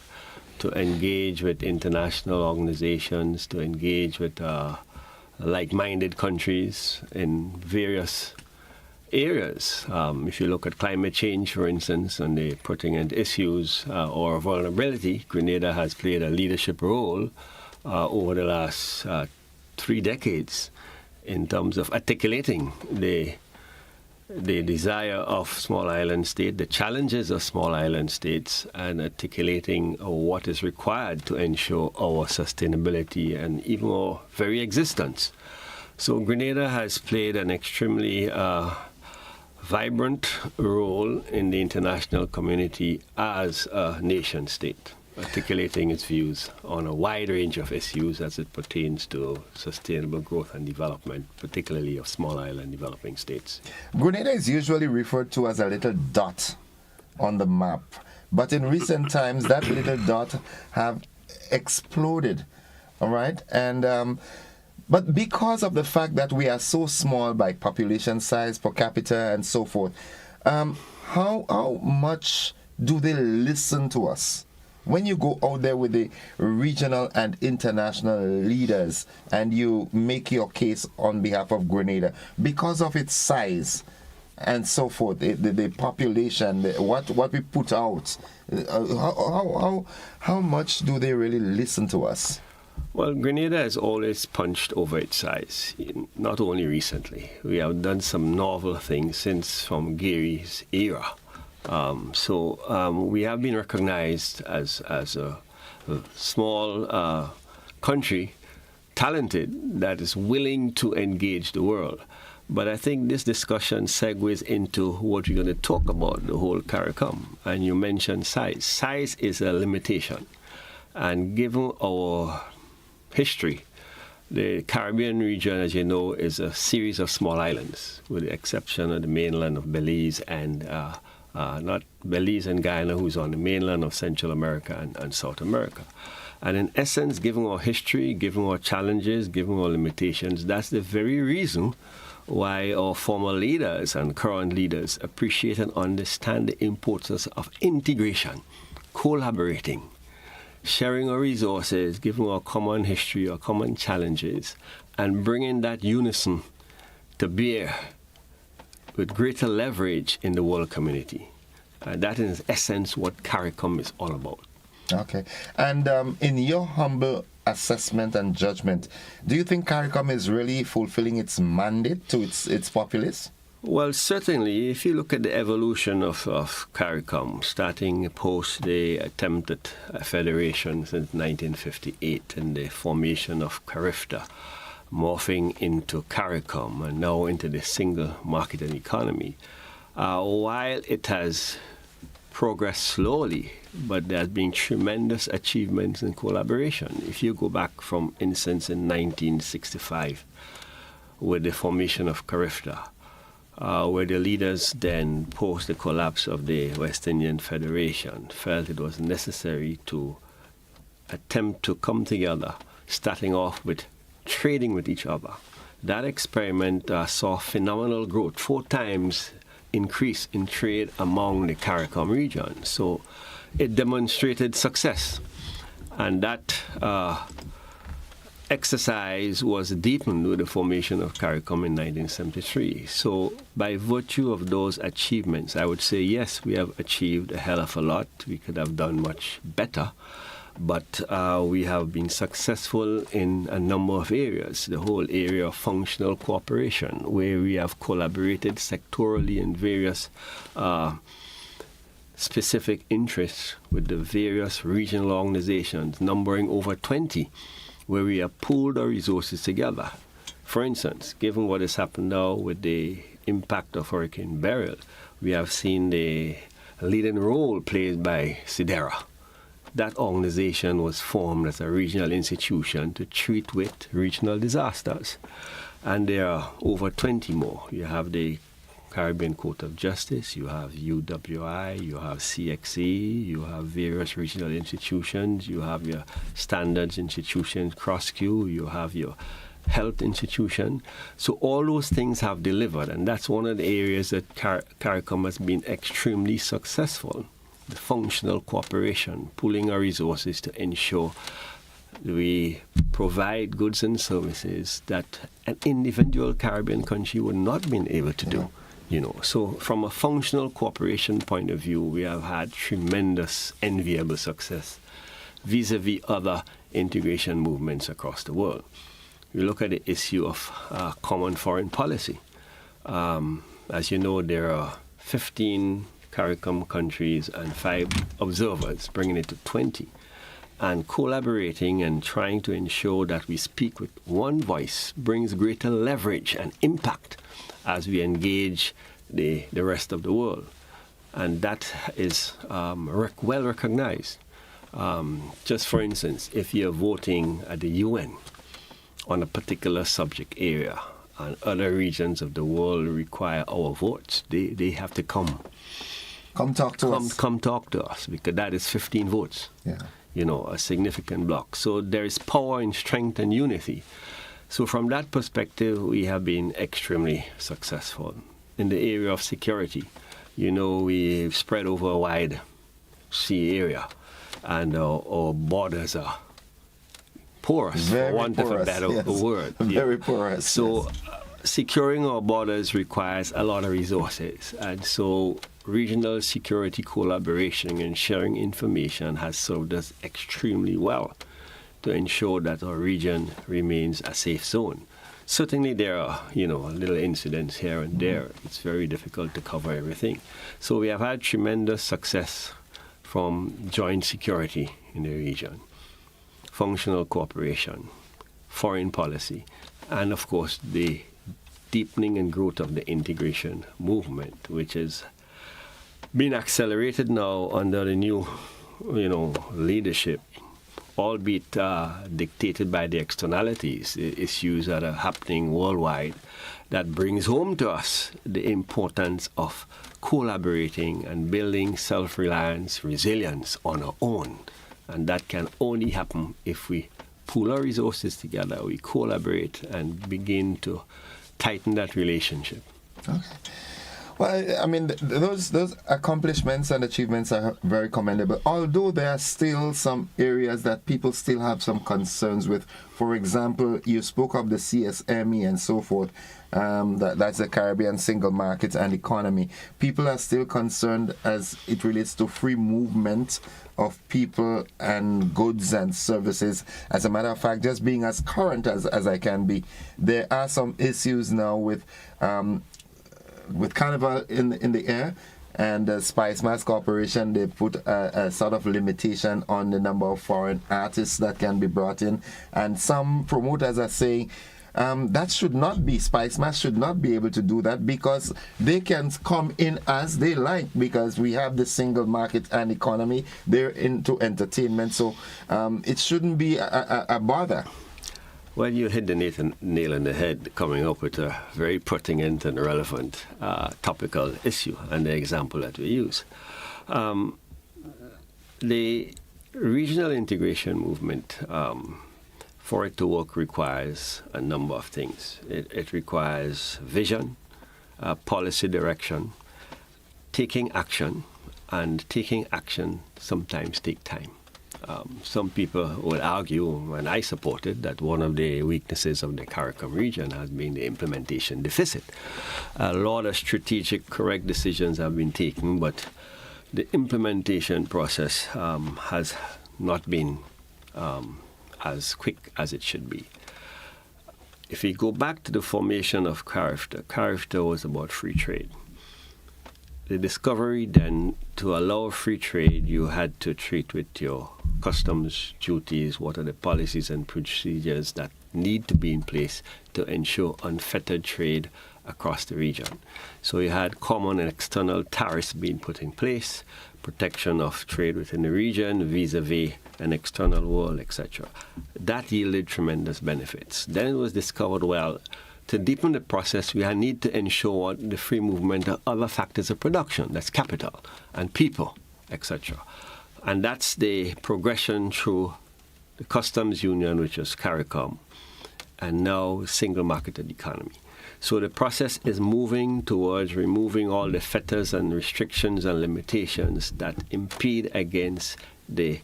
to engage with international organizations, to engage with like-minded countries in various areas. If you look at climate change, for instance, and the pertinent issues or vulnerability, Grenada has played a leadership role over the last 3 decades in terms of articulating the desire of small island states, the challenges of small island states, and articulating what is required to ensure our sustainability and even our very existence. So Grenada has played an extremely vibrant role in the international community as a nation state, articulating its views on a wide range of issues as it pertains to sustainable growth and development, particularly of small island developing states. Grenada is usually referred to as a little dot on the map, but in recent times that little dot have exploded, all right? And but because of the fact that we are so small by population size, per capita, and so forth, how much do they listen to us? When you go out there with the regional and international leaders and you make your case on behalf of Grenada, because of its size and so forth, the population, what we put out, how much do they really listen to us? Well, Grenada has always punched over its size, not only recently. We have done some novel things since from Gary's era. So we have been recognized as a small country, talented, that is willing to engage the world. But I think this discussion segues into what we're going to talk about, the whole CARICOM. And you mentioned size. Size is a limitation. And given our history, the Caribbean region, as you know, is a series of small islands, with the exception of the mainland of Belize and not Belize and Guyana, who's on the mainland of Central America and South America. And in essence, given our history, given our challenges, given our limitations, that's the very reason why our former leaders and current leaders appreciate and understand the importance of integration, collaborating, sharing our resources, giving our common history, our common challenges, and bringing that unison to bear with greater leverage in the world community. That is, in essence, what CARICOM is all about. Okay. And in your humble assessment and judgment, do you think CARICOM is really fulfilling its mandate to its populace? Well, certainly, if you look at the evolution of CARICOM, starting post the attempted federation since 1958 and the formation of CARIFTA, morphing into CARICOM and now into the single market and economy, while it has progressed slowly, but there has been tremendous achievements in collaboration. If you go back, from instance, in 1965 with the formation of CARIFTA, where the leaders then, post the collapse of the West Indian Federation, felt it was necessary to attempt to come together, starting off with trading with each other. That experiment saw phenomenal growth, 4 times increase in trade among the CARICOM region. So it demonstrated success. And that exercise was deepened with the formation of CARICOM in 1973. So by virtue of those achievements, I would say, yes, we have achieved a hell of a lot. We could have done much better. But we have been successful in a number of areas. The whole area of functional cooperation, where we have collaborated sectorally in various specific interests with the various regional organizations, numbering over 20, where we have pooled our resources together For instance, given what has happened now with the impact of Hurricane Beryl, we have seen the leading role played by SIDERA. That organization was formed as a regional institution to treat with regional disasters. And there are over 20 more. You have the Caribbean Court of Justice, you have UWI, you have CXE, you have various regional institutions, you have your standards institutions, CrossQ, you have your health institution. So all those things have delivered, and that's one of the areas that CARICOM has been extremely successful. The functional cooperation, pooling our resources to ensure we provide goods and services that an individual Caribbean country would not have been able to do. So from a functional cooperation point of view, we have had tremendous, enviable success vis-a-vis other integration movements across the world. We look at the issue of common foreign policy. As you know, there are 15 CARICOM countries and 5 observers, bringing it to 20. And collaborating and trying to ensure that we speak with one voice brings greater leverage and impact as we engage the rest of the world. And that is well recognized. Just for instance, if you're voting at the UN on a particular subject area and other regions of the world require our votes, they have to come talk to us. Come talk to us, because that is 15 votes. Yeah. A significant block. So there is power and strength and unity. So from that perspective, we have been extremely successful. In the area of security, we've spread over a wide sea area, and our borders are porous, for want of a better word. Very porous. So securing our borders requires a lot of resources, and so regional security collaboration and sharing information has served us extremely well to ensure that our region remains a safe zone. Certainly there are, little incidents here and there. It's very difficult to cover everything. So we have had tremendous success from joint security in the region, functional cooperation, foreign policy, and of course the deepening and growth of the integration movement, which is being accelerated now under the new, leadership, albeit dictated by the externalities, the issues that are happening worldwide, that brings home to us the importance of collaborating and building self-reliance, resilience on our own. And that can only happen if we pool our resources together, we collaborate and begin to tighten that relationship. Okay. Well, I mean, those accomplishments and achievements are very commendable, although there are still some areas that people still have some concerns with. For example, you spoke of the CSME and so forth. That's the Caribbean Single Market and Economy. People are still concerned as it relates to free movement of people and goods and services. As a matter of fact, just being as current as I can be, there are some issues now with Carnival in the air, and the Spice Mass Corporation, they put a sort of limitation on the number of foreign artists that can be brought in, and some promoters are saying that should not be, Spice Mass should not be able to do that, because they can come in as they like, because we have the single market and economy, they're into entertainment, so it shouldn't be a bother. Well, you hit the nail on the head, coming up with a very pertinent and relevant topical issue, and the example that we use. The regional integration movement, for it to work, requires a number of things. It requires vision, policy direction, taking action, and taking action sometimes take time. Some people will argue, and I support it, that one of the weaknesses of the CARICOM region has been the implementation deficit. A lot of strategic, correct decisions have been taken, but the implementation process has not been as quick as it should be. If we go back to the formation of CARIFTA was about free trade. The discovery then, to allow free trade, you had to treat with your customs duties, what are the policies and procedures that need to be in place to ensure unfettered trade across the region. So you had common and external tariffs being put in place, protection of trade within the region vis-a-vis an external world, etc. That yielded tremendous benefits. Then it was discovered, well, to deepen the process, we need to ensure the free movement of other factors of production, that's capital and people, etc. And that's the progression through the customs union, which was CARICOM, and now single marketed economy. So the process is moving towards removing all the fetters and restrictions and limitations that impede against the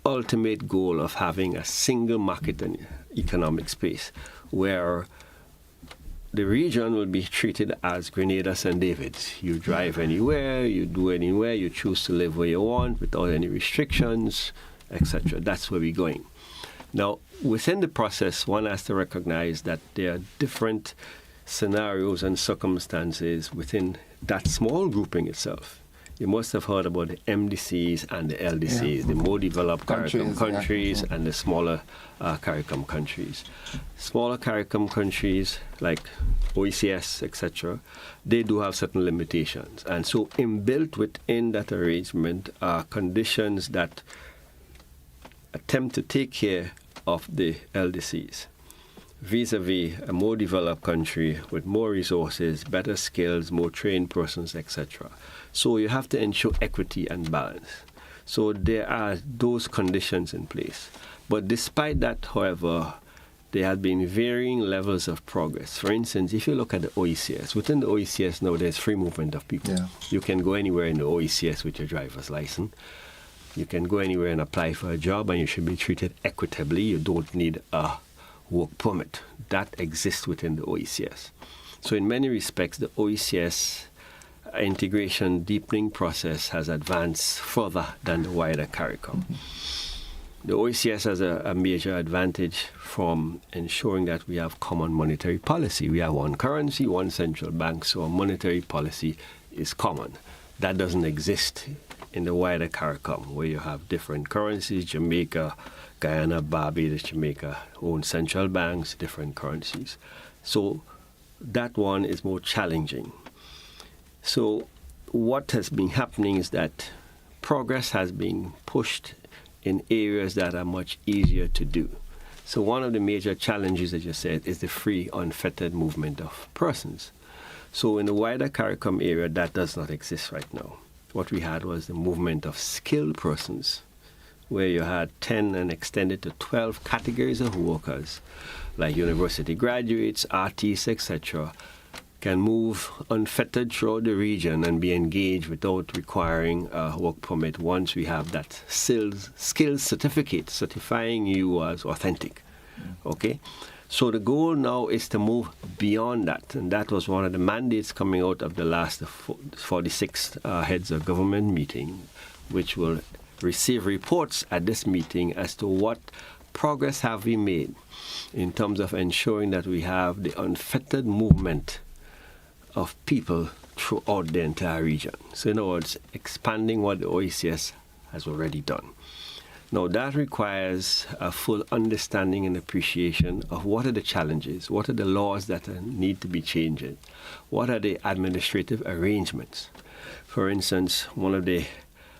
ultimate goal of having a single market and economic space where the region will be treated as Grenada St. David's. You drive anywhere, you do anywhere, you choose to live where you want without any restrictions, etc. That's where we're going. Now, within the process, one has to recognize that there are different scenarios and circumstances within that small grouping itself. You must have heard about the MDCs and the LDCs, the more developed CARICOM countries and the smaller CARICOM countries. Smaller CARICOM countries like OECS, etc., they do have certain limitations. And so inbuilt within that arrangement are conditions that attempt to take care of the LDCs vis-a-vis a more developed country with more resources, better skills, more trained persons, etc. So you have to ensure equity and balance. So there are those conditions in place. But despite that, however, there have been varying levels of progress. For instance, if you look at the OECS, within the OECS now there's free movement of people. Yeah. You can go anywhere in the OECS with your driver's license. You can go anywhere and apply for a job, and you should be treated equitably. You don't need a work permit. That exists within the OECS. So in many respects, the OECS integration deepening process has advanced further than the wider CARICOM. The OECS has a major advantage from ensuring that we have common monetary policy. We have one currency, one central bank, so our monetary policy is common. That doesn't exist in the wider CARICOM, where you have different currencies. Jamaica, Guyana, Barbados, Jamaica own central banks, different currencies. So that one is more challenging. So what has been happening is that progress has been pushed in areas that are much easier to do. So one of the major challenges, as you said, is the free, unfettered movement of persons. So in the wider CARICOM area, that does not exist right now. What we had was the movement of skilled persons, where you had 10 and extended to 12 categories of workers, like university graduates, artists, etc., can move unfettered throughout the region and be engaged without requiring a work permit once we have that skills certificate certifying you as authentic. Okay? So the goal now is to move beyond that, and that was one of the mandates coming out of the last 46th heads of government meeting, which will receive reports at this meeting as to what progress have we made in terms of ensuring that we have the unfettered movement of people throughout the entire region. So in other words, expanding what the OECS has already done. Now that requires a full understanding and appreciation of what are the challenges, what are the laws that need to be changed, what are the administrative arrangements. For instance, one of the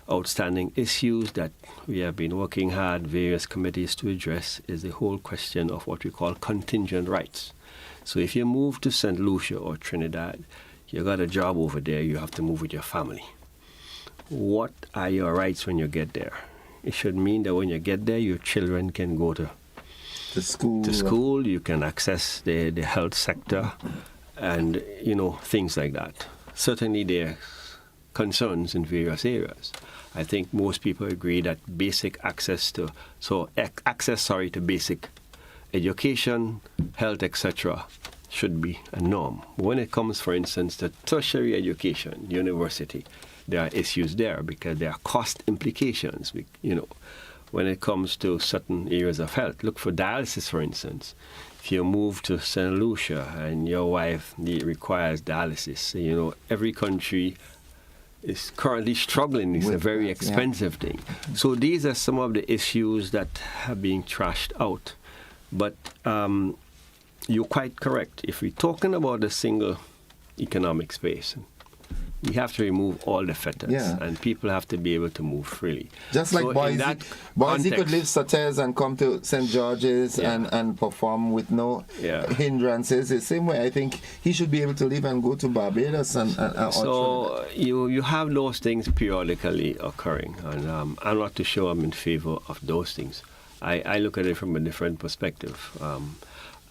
outstanding issues that we have been working hard, various committees to address, is the whole question of what we call contingent rights. So if you move to St. Lucia or Trinidad, you got a job over there, you have to move with your family. What are your rights when you get there? It should mean that when you get there, your children can go to school, you can access the health sector, and, things like that. Certainly there are concerns in various areas. I think most people agree that basic access to basic education, health, etc., should be a norm. When it comes, for instance, to tertiary education, university, there are issues there because there are cost implications. When it comes to certain areas of health, look for dialysis, for instance. If you move to St. Lucia and your wife requires dialysis, every country is currently struggling. It's a very expensive thing. So these are some of the issues that are being trashed out But you're quite correct. If we're talking about a single economic space, we have to remove all the fetters, and people have to be able to move freely. Just like Boise could leave Sauters and come to St. George's and perform with no hindrances. The same way, I think he should be able to leave and go to Barbados and so you have those things periodically occurring, and I'm not too sure I'm in favor of those things. I look at it from a different perspective.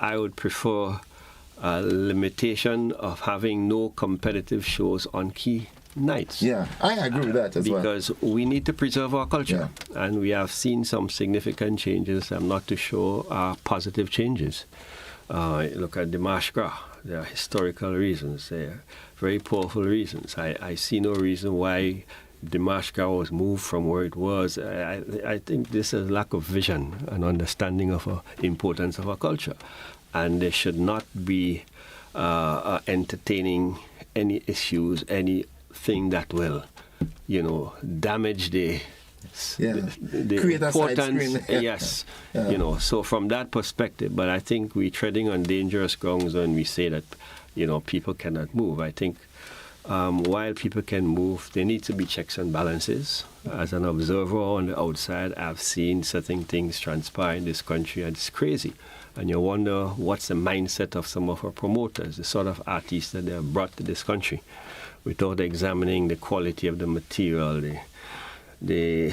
I would prefer a limitation of having no competitive shows on key nights. Yeah, I agree with that as well. Because we need to preserve our culture. And we have seen some significant changes. I'm not too sure are positive changes. Look at the Mardi Gras. There are historical reasons. There are very powerful reasons. I see no reason why the Mardi Gras was moved from where it was. I think this is lack of vision and understanding of the importance of our culture. And they should not be entertaining any issues, anything that will, damage the importance. Yes, So from that perspective, but I think we're treading on dangerous grounds when we say that, people cannot move. I think while people can move, there need to be checks and balances. As an observer on the outside, I've seen certain things transpire in this country, and it's crazy. And you wonder what's the mindset of some of our promoters, the sort of artists that they have brought to this country, without examining the quality of the material, the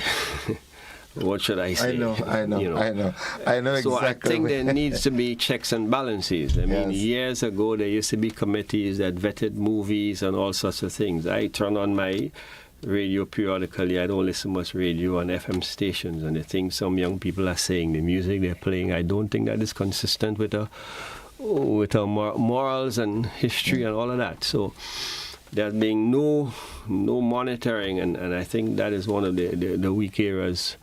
what should I say? I know exactly. So I think there needs to be checks and balances. I mean, years ago there used to be committees that vetted movies and all sorts of things. I turn on my radio periodically. I don't listen much radio on FM stations, and the things some young people are saying, the music they're playing, I don't think that is consistent with our morals and history and all of that. So there being no monitoring, and I think that is one of the weak areas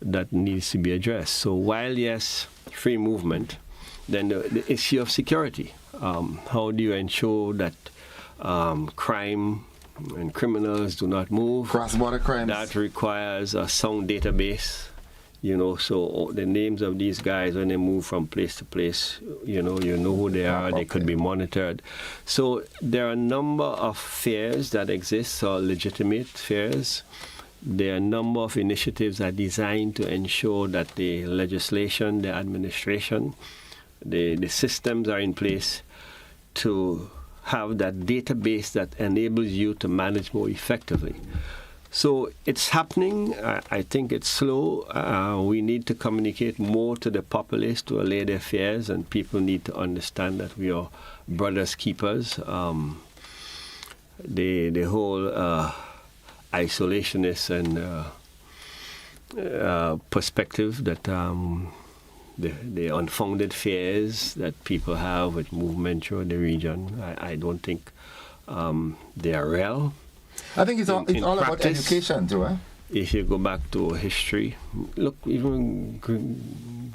that needs to be addressed. So while yes, free movement, then the issue of security. How do you ensure that crime and criminals do not move? Cross-border crimes. That requires a sound database, so the names of these guys, when they move from place to place, you know who they are, they could be monitored. So there are a number of fears that exist, or legitimate fears. There are a number of initiatives that are designed to ensure that the legislation, the administration, the systems are in place to have that database that enables you to manage more effectively. So it's happening. I think it's slow. We need to communicate more to the populace to allay their fears, and people need to understand that we are brothers keepers. The whole isolationist and perspective that the unfounded fears that people have with movement through the region, I don't think they are real. I think it's all about education too, eh? If you go back to history, look, even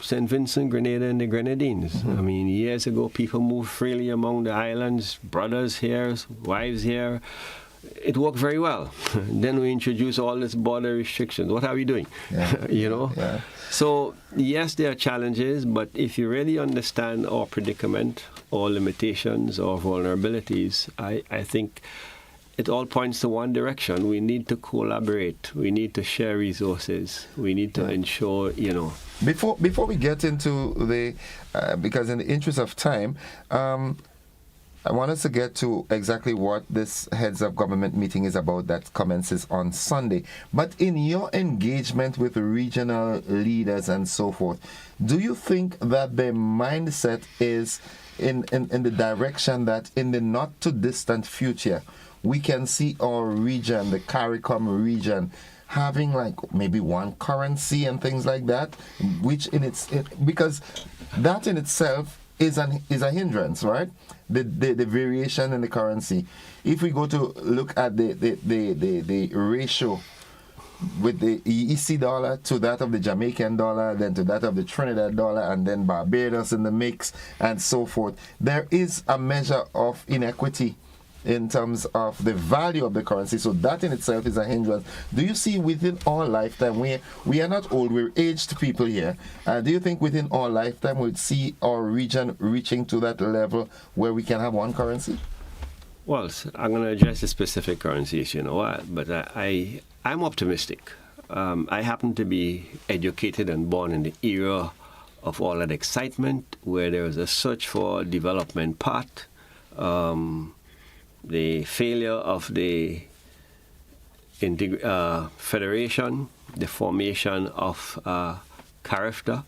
St. Vincent, Grenada, and the Grenadines. Mm-hmm. I mean, years ago, people moved freely among the islands, brothers here, wives here. It worked very well. Then we introduced all these border restrictions. What are we doing? Yeah. Yeah. So, yes, there are challenges, but if you really understand our predicament, our limitations, our vulnerabilities, I think it all points to one direction. We need to collaborate. We need to share resources. We need to ensure, Before we get into the, because in the interest of time, I want us to get to exactly what this heads of government meeting is about that commences on Sunday. But in your engagement with regional leaders and so forth, do you think that their mindset is in the direction that in the not too distant future, we can see our region, the CARICOM region, having like maybe one currency and things like that, which because that in itself is a hindrance, right? The variation in the currency. If we go to look at the ratio with the EC dollar to that of the Jamaican dollar, then to that of the Trinidad dollar, and then Barbados in the mix, and so forth, there is a measure of inequity in terms of the value of the currency. So that in itself is a hindrance. Do you see within our lifetime, we are not old, we're aged people here. Do you think within our lifetime we'd see our region reaching to that level where we can have one currency? Well, I'm going to address the specific currency issue in a while, but I'm optimistic. I happen to be educated and born in the era of all that excitement, where there was a search for development path, the failure of the federation, the formation of character.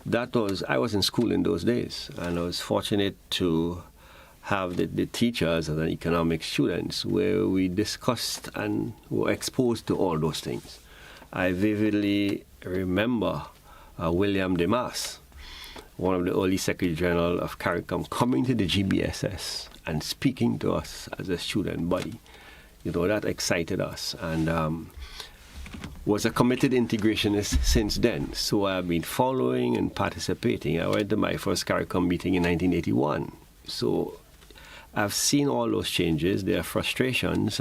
I was in school in those days, and I was fortunate to have the teachers and the economics students where we discussed and were exposed to all those things. I vividly remember William Demas, one of the early Secretary General of CARICOM, coming to the GBSS and speaking to us as a student body. That excited us, and was a committed integrationist since then. So I've been following and participating. I went to my first CARICOM meeting in 1981. So I've seen all those changes. There are frustrations.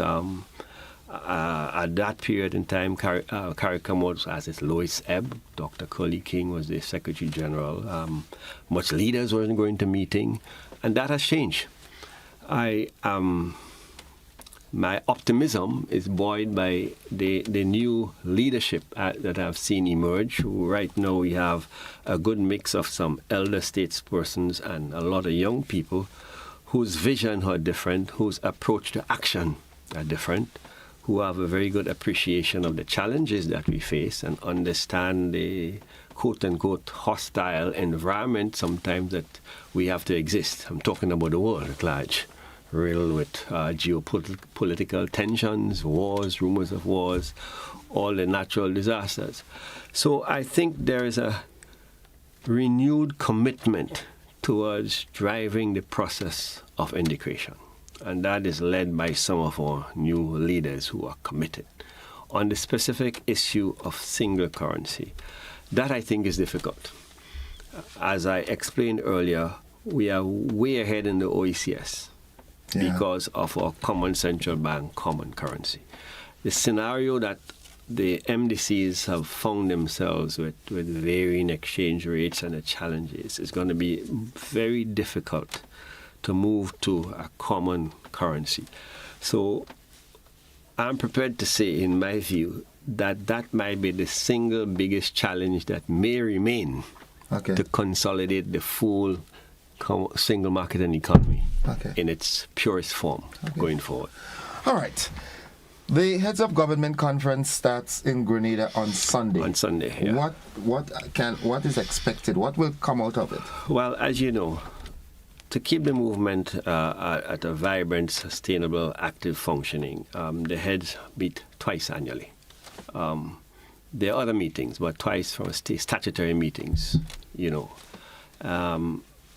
At that period in time, CARICOM was at its lowest ebb. Dr. Curly King was the Secretary General. Much leaders weren't going to meeting, and that has changed. My optimism is buoyed by the new leadership that I've seen emerge. Right now we have a good mix of some elder statespersons and a lot of young people whose vision are different, whose approach to action are different, who have a very good appreciation of the challenges that we face and understand the quote-unquote hostile environment sometimes that we have to exist. I'm talking about the world at large, riddled with geopolitical tensions, wars, rumors of wars, all the natural disasters. So I think there is a renewed commitment towards driving the process of integration. And that is led by some of our new leaders who are committed. On the specific issue of single currency, that I think is difficult. As I explained earlier, we are way ahead in the OECS because of our common central bank, common currency. The scenario that the MDCs have found themselves with varying exchange rates and the challenges is going to be very difficult to move to a common currency. So I'm prepared to say, in my view, that might be the single biggest challenge that may remain to consolidate the full single market and economy in its purest form going forward. All right. The Heads of Government Conference starts in Grenada on Sunday. On Sunday, yeah. What is expected? What will come out of it? Well, as you know, to keep the movement at a vibrant, sustainable, active functioning, the heads meet twice annually. There are other meetings, but twice from statutory meetings,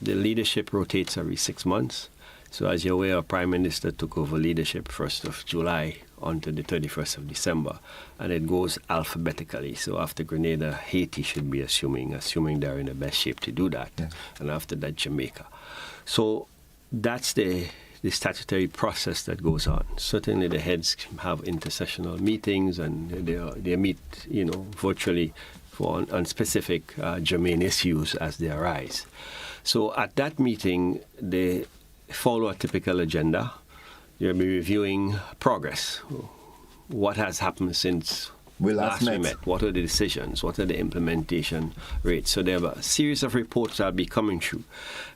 The leadership rotates every 6 months. So as you're aware, our Prime Minister took over leadership 1st of July onto the 31st of December, and it goes alphabetically. So after Grenada, Haiti should be assuming they're in the best shape to do that, and after that, Jamaica. So that's the statutory process that goes on. Certainly the heads have intersessional meetings, and they meet, virtually on specific germane issues as they arise. So at that meeting, they follow a typical agenda. You'll be reviewing progress. What has happened since we last met? What are the decisions? What are the implementation rates? So there are a series of reports that will be coming through.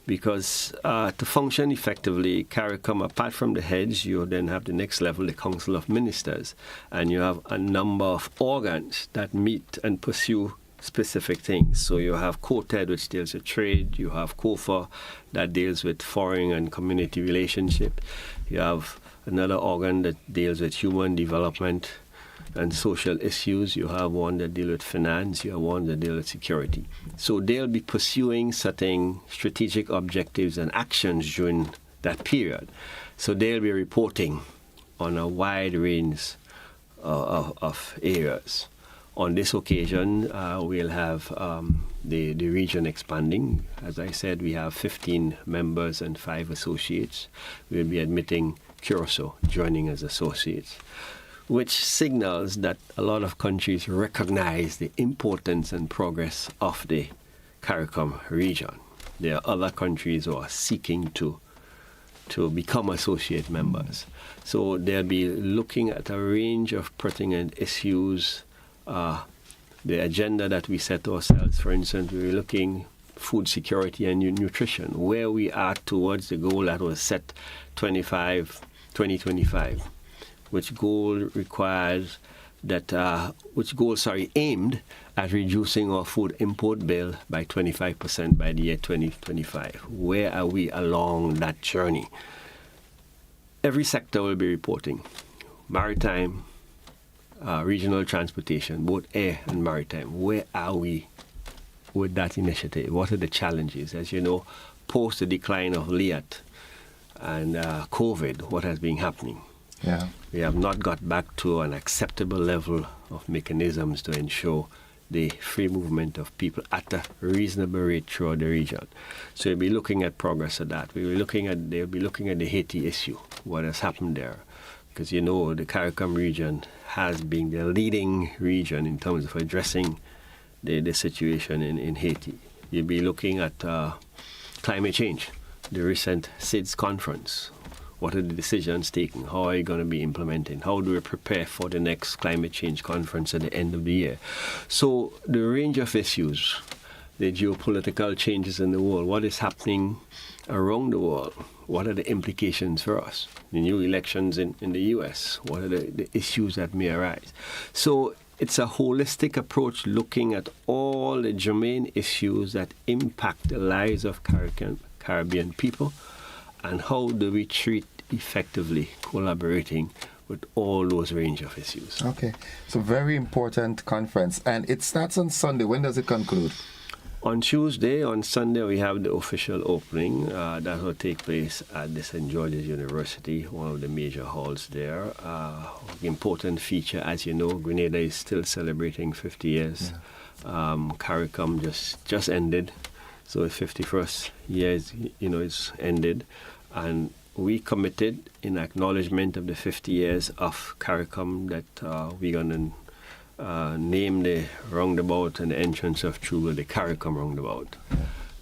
Because to function effectively, CARICOM, apart from the heads, you then have the next level, the Council of Ministers. And you have a number of organs that meet and pursue specific things. So you have COTED, which deals with trade. You have COFA, that deals with foreign and community relationship. You have another organ that deals with human development and social issues. You have one that deals with finance. You have one that deals with security. So they'll be pursuing certain strategic objectives and actions during that period. So they'll be reporting on a wide range of areas. On this occasion, we'll have the region expanding. As I said, we have 15 members and 5 associates. We'll be admitting Curacao joining as associates, which signals that a lot of countries recognize the importance and progress of the CARICOM region. There are other countries who are seeking to become associate members. So they'll be looking at a range of pertinent issues. The agenda that we set ourselves, for instance, we're looking food security and nutrition, where we are towards the goal that was set 2025, which goal aimed at reducing our food import bill by 25% by the year 2025. Where are we along that journey? Every sector will be reporting. Maritime, regional transportation, both air and maritime. Where are we with that initiative? What are the challenges? As you know, post the decline of LIAT and COVID, what has been happening? Yeah. We have not got back to an acceptable level of mechanisms to ensure the free movement of people at a reasonable rate throughout the region. So we'll be looking at progress of that. They'll be looking at the Haiti issue, what has happened there. Because you know the CARICOM region has been the leading region in terms of addressing the situation in Haiti. You'll be looking at climate change, the recent SIDS conference. What are the decisions taken? How are you going to be implementing? How do we prepare for the next climate change conference at the end of the year? So the range of issues, the geopolitical changes in the world, what is happening around the world, what are the implications for us? The new elections in the US, what are the issues that may arise? So it's a holistic approach looking at all the germane issues that impact the lives of Caribbean people, and how do we treat effectively collaborating with all those range of issues. Okay, so very important conference, and it starts on Sunday. When does it conclude? On Tuesday. On Sunday, we have the official opening that will take place at the St. George's University, one of the major halls there. The important feature, as you know, Grenada is still celebrating 50 years. Yeah. CARICOM just ended. So the 51st year is ended, and we committed in acknowledgement of the 50 years of CARICOM that we're going to name the roundabout and the entrance of True the CARICOM roundabout.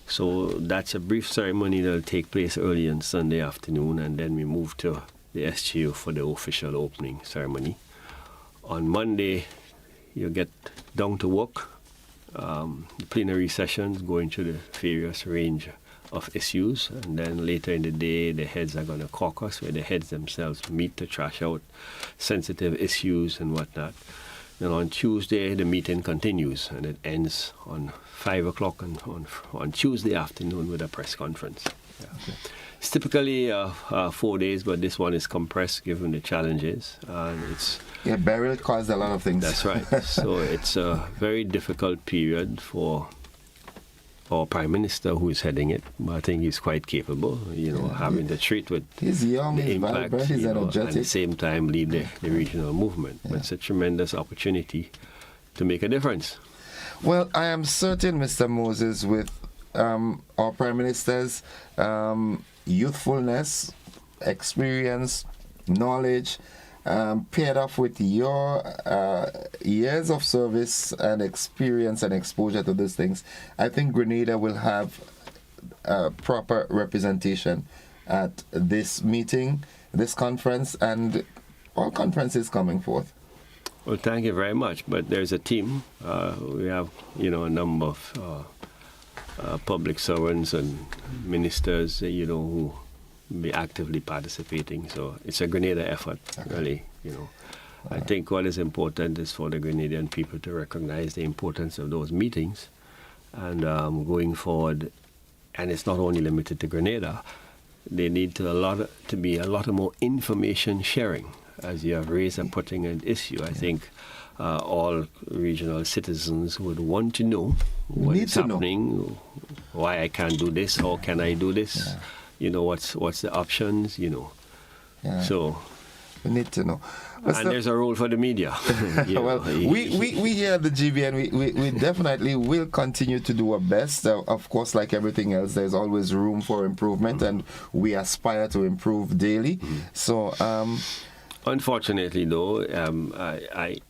So that's a brief ceremony that will take place early on Sunday afternoon, and then we move to the SGU for the official opening ceremony. On Monday, you get down to work. The plenary sessions going through the various range of issues, and then later in the day the heads are going to caucus, where the heads themselves meet to trash out sensitive issues and whatnot. Then on Tuesday the meeting continues, and it ends on 5 o'clock on Tuesday afternoon with a press conference. Yeah. Okay. It's typically 4 days, but this one is compressed given the challenges. Burial caused a lot of things. That's right. So it's a very difficult period for our Prime Minister, who is heading it. But I think he's quite capable, having to treat with he's young, the he's impact, vibrant, he's energetic. And at the same time lead the regional movement. Yeah. But it's a tremendous opportunity to make a difference. Well, I am certain, Mr. Moses, with our Prime Minister's youthfulness, experience, knowledge, paired off with your years of service and experience and exposure to these things, I think Grenada will have proper representation at this meeting, this conference, and all conferences coming forth. Well, thank you very much. But there's a team. We have, a number of public servants and ministers, who be actively participating. So it's a Grenada effort, really. I think what is important is for the Grenadian people to recognize the importance of those meetings, and going forward. And it's not only limited to Grenada. They need to be a lot more information sharing, as you have raised and putting an issue. I think all regional citizens would want to know what is happening, why I can't do this, how can I do this, what's the options, So We need to know. And there's a role for the media. Well, we here at the GBN, we definitely will continue to do our best. Of course, like everything else, there's always room for improvement, and we aspire to improve daily. So, unfortunately, though, the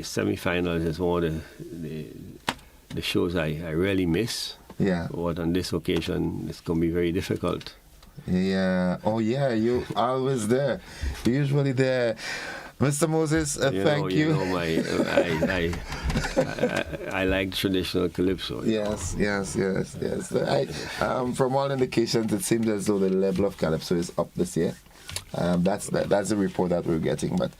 semi-finals is one of the shows I really miss. Yeah. But on this occasion, it's going to be very difficult. Yeah. Oh, yeah. You always there. Usually there. Mr. Moses, thank you. I like traditional calypso. Yes. From all indications, it seems as though the level of calypso is up this year. That's the report that we're getting. But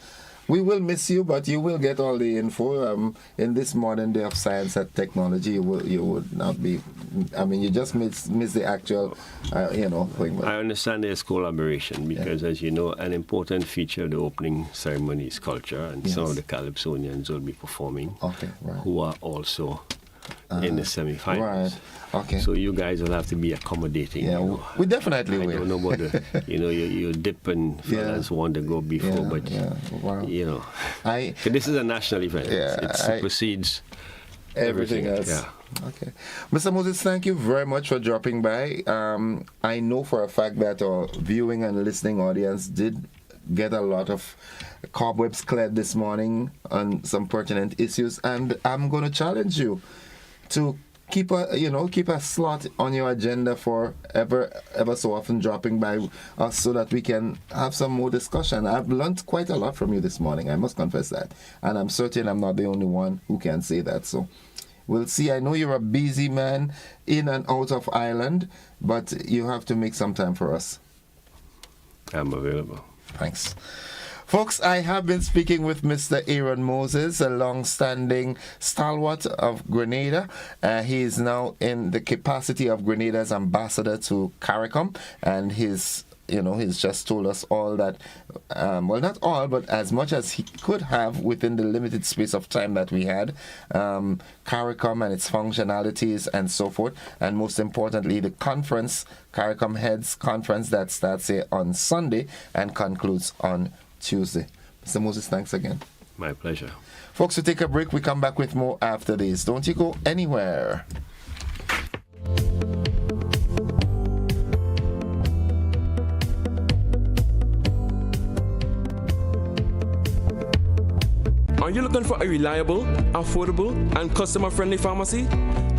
we will miss you, but you will get all the info. In this modern day of science and technology, you would not be. I mean, you just miss the actual, thing. I understand there's collaboration because, as you know, an important feature of the opening ceremony is culture, and some of the Calypsonians will be performing, who are also in the semi-finals. Right. Okay. So you guys will have to be accommodating. Yeah, we definitely will. I don't know about you dip and fellas want to go before, but this is a national event. Yeah, it supersedes everything else. Yeah. Okay. Mr. Moses, thank you very much for dropping by. I know for a fact that our viewing and listening audience did get a lot of cobwebs cleared this morning on some pertinent issues, and I'm going to challenge you to keep a slot on your agenda for ever so often dropping by us so that we can have some more discussion. I've learned quite a lot from you this morning, I must confess that, and I'm certain I'm not the only one who can say that. So we'll see. I know you're a busy man in and out of Ireland, but you have to make some time for us. I'm available. Thanks. Folks, I have been speaking with Mr. Aaron Moses, a long-standing stalwart of Grenada. He is now in the capacity of Grenada's ambassador to CARICOM, and he's just told us all that, well, not all, but as much as he could have within the limited space of time that we had, CARICOM and its functionalities and so forth, and most importantly, the conference, CARICOM Heads Conference that starts here on Sunday and concludes on Tuesday. Mr. Moses, thanks again. My pleasure. Folks, we take a break. We come back with more after this. Don't you go anywhere. Are you looking for a reliable, affordable, and customer-friendly pharmacy?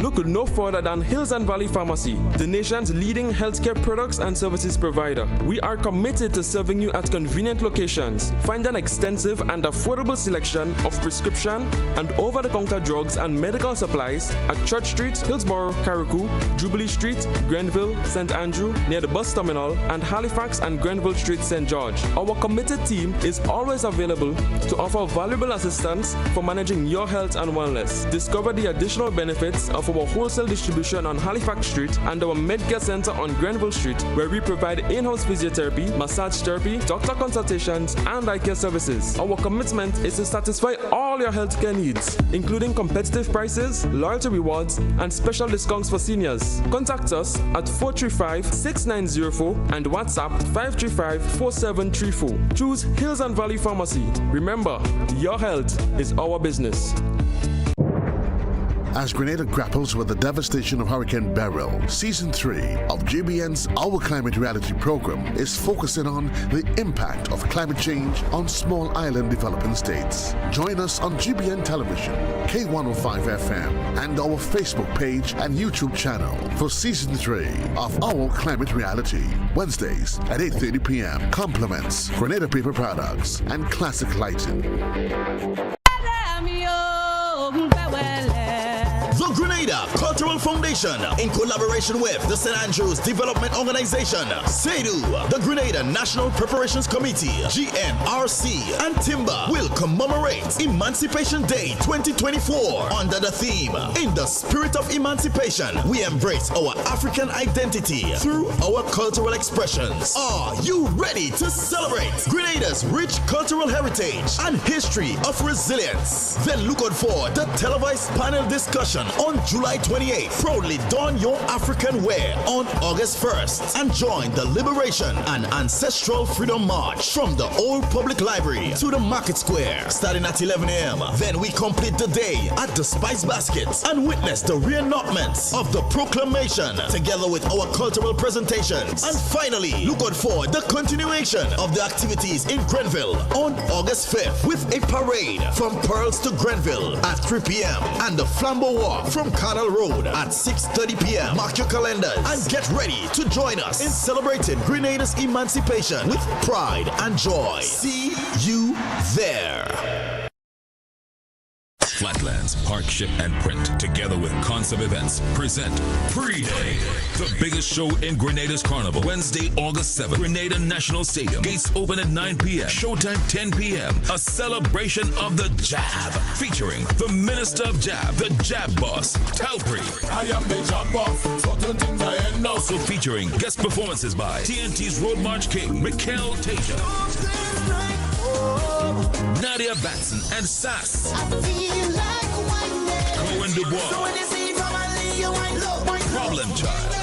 Look no further than Hills and Valley Pharmacy, the nation's leading healthcare products and services provider. We are committed to serving you at convenient locations. Find an extensive and affordable selection of prescription and over-the-counter drugs and medical supplies at Church Street, Hillsborough, Carriacou, Jubilee Street, Grenville, St. Andrew, near the bus terminal, and Halifax and Grenville Street, St. George. Our committed team is always available to offer valuable assistance for managing your health and wellness. Discover the additional benefits of our wholesale distribution on Halifax Street and our Medcare Center on Grenville Street, where we provide in-house physiotherapy, massage therapy, doctor consultations, and eye care services. Our commitment is to satisfy all your healthcare needs, including competitive prices, loyalty rewards, and special discounts for seniors. Contact us at 435-6904 and WhatsApp 535-4734. Choose Hills and Valley Pharmacy. Remember, your health is our business. As Grenada grapples with the devastation of Hurricane Beryl, Season 3 of GBN's Our Climate Reality program is focusing on the impact of climate change on small island developing states. Join us on GBN Television, K105 FM, and our Facebook page and YouTube channel for Season 3 of Our Climate Reality, Wednesdays at 8:30 p.m. Compliments, Grenada Paper Products, and Classic Lighting. The Grenada Cultural Foundation, in collaboration with the St. Andrews Development Organization, SEDU, the Grenada National Preparations Committee, GNRC, and Timber will commemorate Emancipation Day 2024 under the theme, In the Spirit of Emancipation, we embrace our African identity through our cultural expressions. Are you ready to celebrate Grenada's rich cultural heritage and history of resilience? Then look out for the televised panel discussion on July 28th Today, proudly don your African wear on August 1st and join the Liberation and Ancestral Freedom March from the Old Public Library to the Market Square, starting at 11 a.m. Then we complete the day at the Spice Baskets and witness the reenactments of the proclamation together with our cultural presentations. And finally, look out for the continuation of the activities in Grenville on August 5th with a parade from Pearls to Grenville at 3 p.m. and the Flambeau Walk from Canal Road at 6:30 p.m. Mark your calendars and get ready to join us in celebrating Grenada's emancipation with pride and joy. See you there. Flatlands, Park, Ship, and Print, together with Concept Events, present Pre-Day, the biggest show in Grenada's Carnival. Wednesday, August 7th, Grenada National Stadium. Gates open at 9 p.m. Showtime 10 p.m. A celebration of the Jab, featuring the Minister of Jab, the Jab Boss, Talpri. I am the Jab Boss. Certain things I end up. Also featuring guest performances by TNT's Road March King, Mikhail Tasia, Nadia Batson and Sass, Cohen Dubois, Problem Child,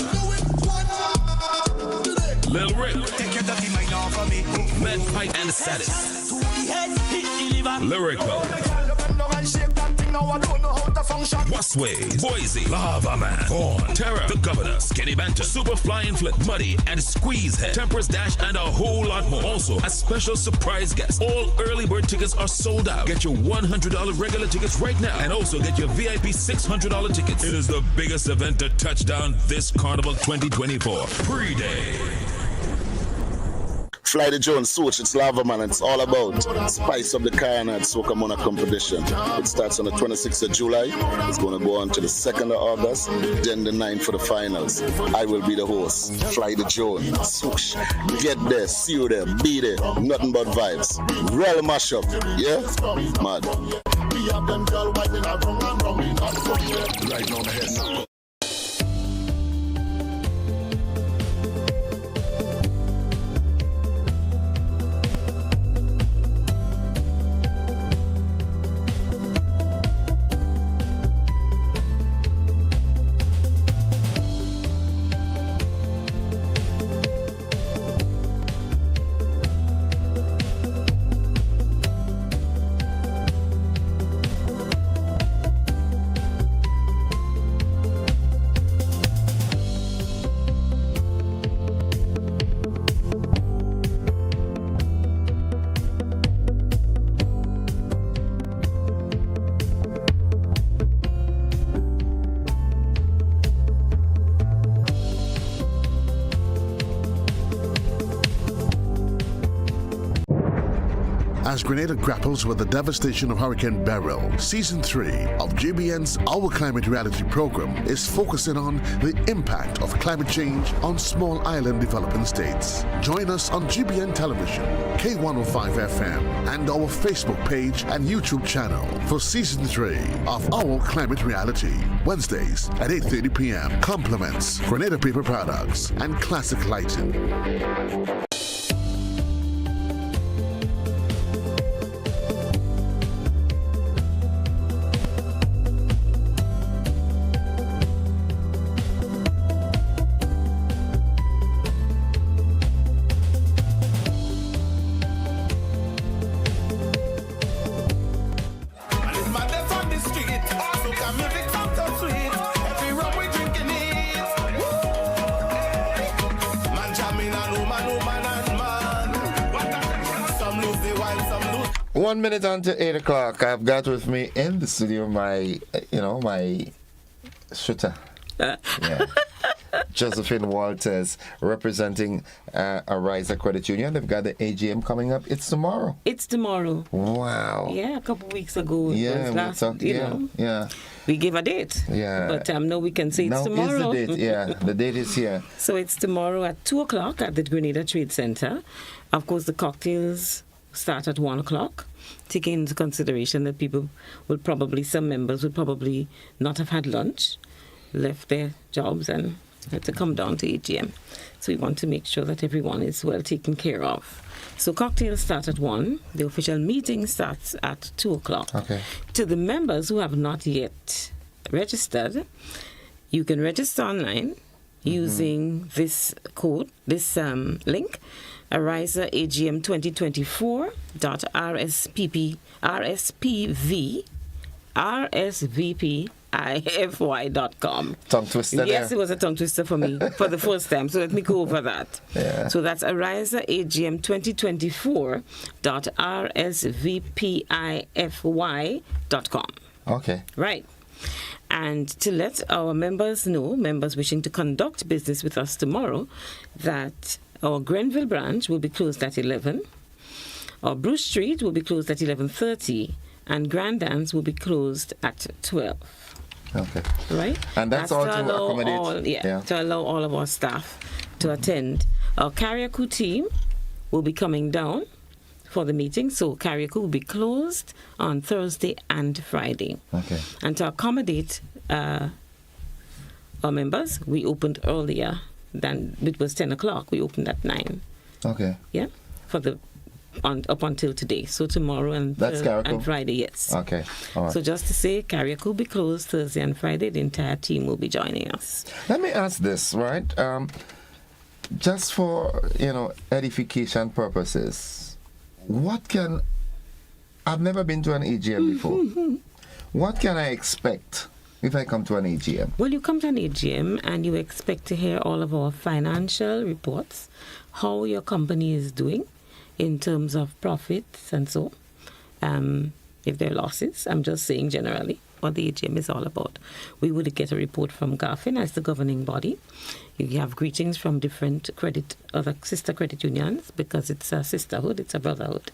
Lil Rick, Med Pike and Status, Lyrical, Wasways, Boise, Lava Man, Corn, Terror, The Governor, Skinny Banter, Super Flying Flip, Muddy, and Squeezehead, Temperance Dash, and a whole lot more. Also, a special surprise guest. All early bird tickets are sold out. Get your $100 regular tickets right now, and also get your VIP $600 tickets. It is the biggest event to touch down this Carnival 2024. Pre-Day. Fly the Jones Switch, it's Lava Man. It's all about Spice Up the Car at Soca Mona competition. It starts on the 26th of July. It's going to go on to the 2nd of August, then the 9th for the finals. I will be the host. Fly the Jones Switch. Get there, see you there, be there. Nothing but vibes. Real mashup, yeah? Mad. Right on the head. As Grenada grapples with the devastation of Hurricane Beryl, Season 3 of GBN's Our Climate Reality program is focusing on the impact of climate change on small island developing states. Join us on GBN Television, K105 FM, and our Facebook page and YouTube channel for Season 3 of Our Climate Reality, Wednesdays at 8:30 p.m. Compliments, Grenada Paper Products, and Classic Lighting. One minute until 8 o'clock. I've got with me in the studio my shooter. Yeah. Josephine Walters, representing Arise Credit Union. They've got the AGM coming up. It's tomorrow. It's tomorrow. Wow. Yeah, a couple of weeks ago. Yeah, we gave a date. Yeah. But now we can say it's tomorrow. Now is the date. Yeah, the date is here. So it's tomorrow at 2 o'clock at the Grenada Trade Center. Of course, the cocktails start at 1 o'clock, taking into consideration that some members will probably not have had lunch, left their jobs and had to come down to AGM. So we want to make sure that everyone is well taken care of. So cocktails start at 1. The official meeting starts at 2 o'clock. Okay. To the members who have not yet registered, You can register online using this code, this link, Ariza AGM 2024.RSVPIFY.com. Tongue twister. Yes, it was a tongue twister for me for the first time. So let me go over that. Yeah. So that's Ariza AGM 2024.RSVPIFY.com. Okay. Right. And to let our members know, members wishing to conduct business with us tomorrow, that our Grenville branch will be closed at 11, our Bruce Street will be closed at 11:30, and Grandans will be closed at 12. Okay. Right? And that's all to allow accommodate? to allow all of our staff to attend. Our Carriacou team will be coming down for the meeting, so Carriacou will be closed on Thursday and Friday. Okay. And to accommodate our members, we opened earlier than it was 10 o'clock. We opened at 9. Okay. Yeah, for the up until today. So tomorrow and Friday, yes. Okay. All right. So just to say, Carriacou will be closed Thursday and Friday. The entire team will be joining us. Let me ask this, right? Just for edification purposes. I've never been to an AGM before. What can I expect if I come to an AGM? Well, you come to an AGM and you expect to hear all of our financial reports, how your company is doing in terms of profits and so. If there are losses, I'm just saying generally what the AGM is all about. We would get a report from GAFIN as the governing body. You have greetings from different other sister credit unions because it's a sisterhood, it's a brotherhood.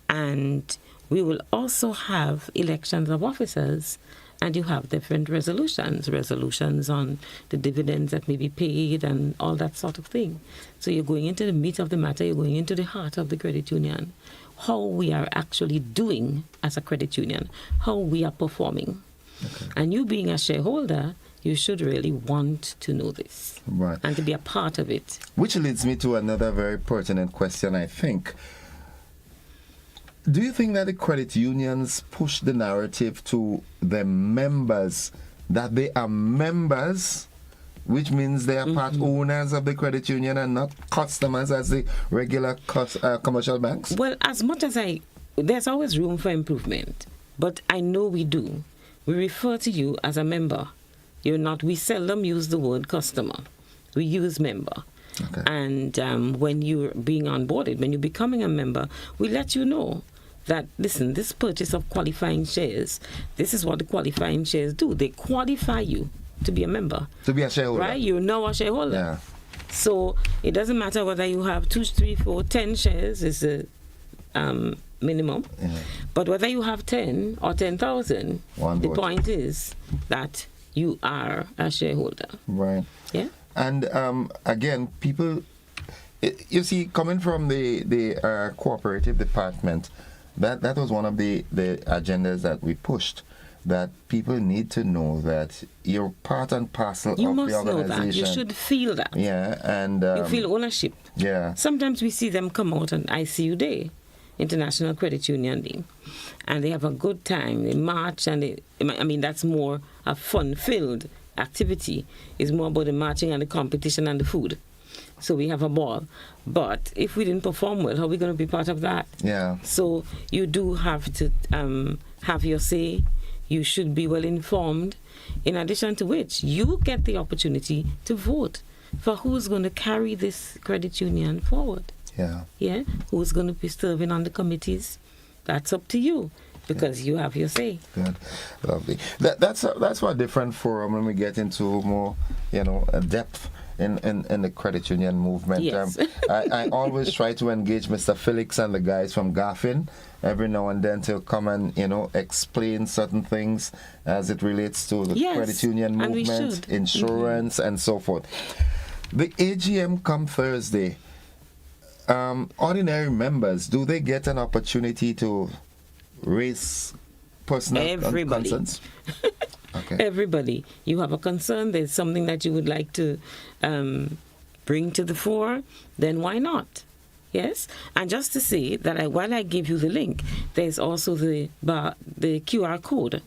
And we will also have elections of officers, and you have different resolutions on the dividends that may be paid and all that sort of thing. So you're going into the meat of the matter, you're going into the heart of the credit union, how we are actually doing as a credit union, how we are performing. Okay. And you being a shareholder, you should really want to know this, right, and to be a part of it. Which leads me to another very pertinent question, I think. Do you think that the credit unions push the narrative to the members that they are members, which means they are part owners of the credit union and not customers as the regular commercial banks? Well, as much as there's always room for improvement, but I know we do. We refer to you as a member. We seldom use the word customer. We use member. Okay. And when you're being onboarded, when you're becoming a member, we let you know that, listen, this purchase of qualifying shares, this is what the qualifying shares do. They qualify you to be a member. To be a shareholder. Right? You're now a shareholder. Yeah. So it doesn't matter whether you have 2, 3, 4, 10 shares is the minimum. Yeah. But whether you have 10 or 10,000, the point is that you are a shareholder. Right. Yeah. And again, people, you see, coming from the cooperative department, that was one of the agendas that we pushed, that people need to know that you're part and parcel of the organization. You must know that. You should feel that. Yeah, and you feel ownership. Yeah. Sometimes we see them come out on ICU Day, International Credit Union Day, and they have a good time. They march, and that's more a fun-filled activity. It's more about the marching and the competition and the food. So we have a ball. But if we didn't perform well, how are we going to be part of that? Yeah. So you do have to have your say. You should be well informed. In addition to which, you get the opportunity to vote for who's going to carry this credit union forward. Yeah. Yeah. Who's going to be serving on the committees? That's up to you, because you have your say. Good. Lovely. That's a different forum when we get into more, depth in the credit union movement. Yes. I always try to engage Mr. Felix and the guys from GAFIN every now and then to come and explain certain things as it relates to the credit union movement, insurance, and so forth. The AGM come Thursday. Ordinary members, do they get an opportunity to raise personal concerns? Okay. Everybody. You have a concern, there's something that you would like to bring to the fore, then why not? Yes? And just to say that while I give you the link, there's also the QR code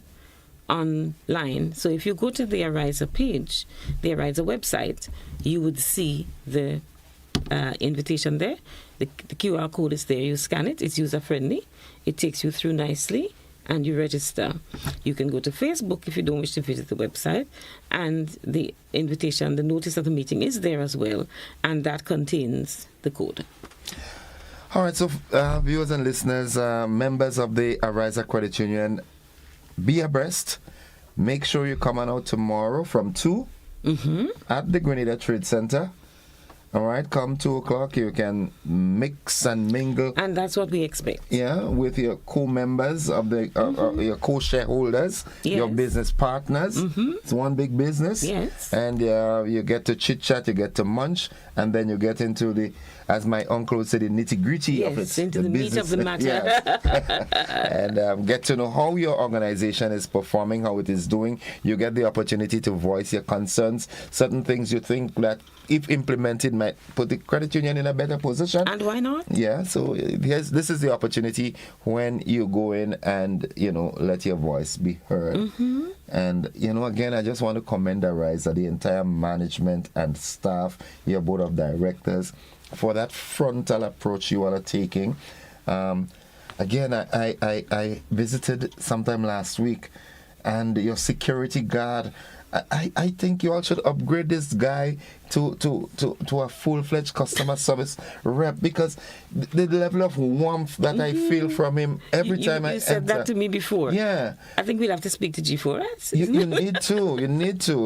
online. So if you go to the Ariza page, the Ariza website, you would see the invitation there. The QR code is there. You scan it. It's user-friendly. It takes you through nicely, and you register. You can go to Facebook if you don't wish to visit the website, and the invitation, the notice of the meeting is there as well, and that contains the code. All right, so viewers and listeners, members of the Ariza Credit Union, be abreast. Make sure you come on out tomorrow from 2 at the Grenada Trade Center. All right, come 2 o'clock, you can mix and mingle. And that's what we expect. Yeah, with your co-members of the, your co-shareholders, your business partners. It's one big business. Yes. And you get to chit-chat, you get to munch, and then you get into the, as my uncle would say, the nitty-gritty of it. Into the meat of the matter. And get to know how your organization is performing, how it is doing. You get the opportunity to voice your concerns, certain things you think that, if implemented, might put the credit union in a better position. And why not? Yeah, so this is the opportunity when you go in and, let your voice be heard. And, again, I just want to commend Ariza, the entire management and staff, your board of directors, for that frontal approach you all are taking. Again, I visited sometime last week, and your security guard, I think you all should upgrade this guy to a full-fledged customer service rep, because the level of warmth that I feel from him every time I enter. You said that to me before. Yeah. I think we'll have to speak to G4S. You need to,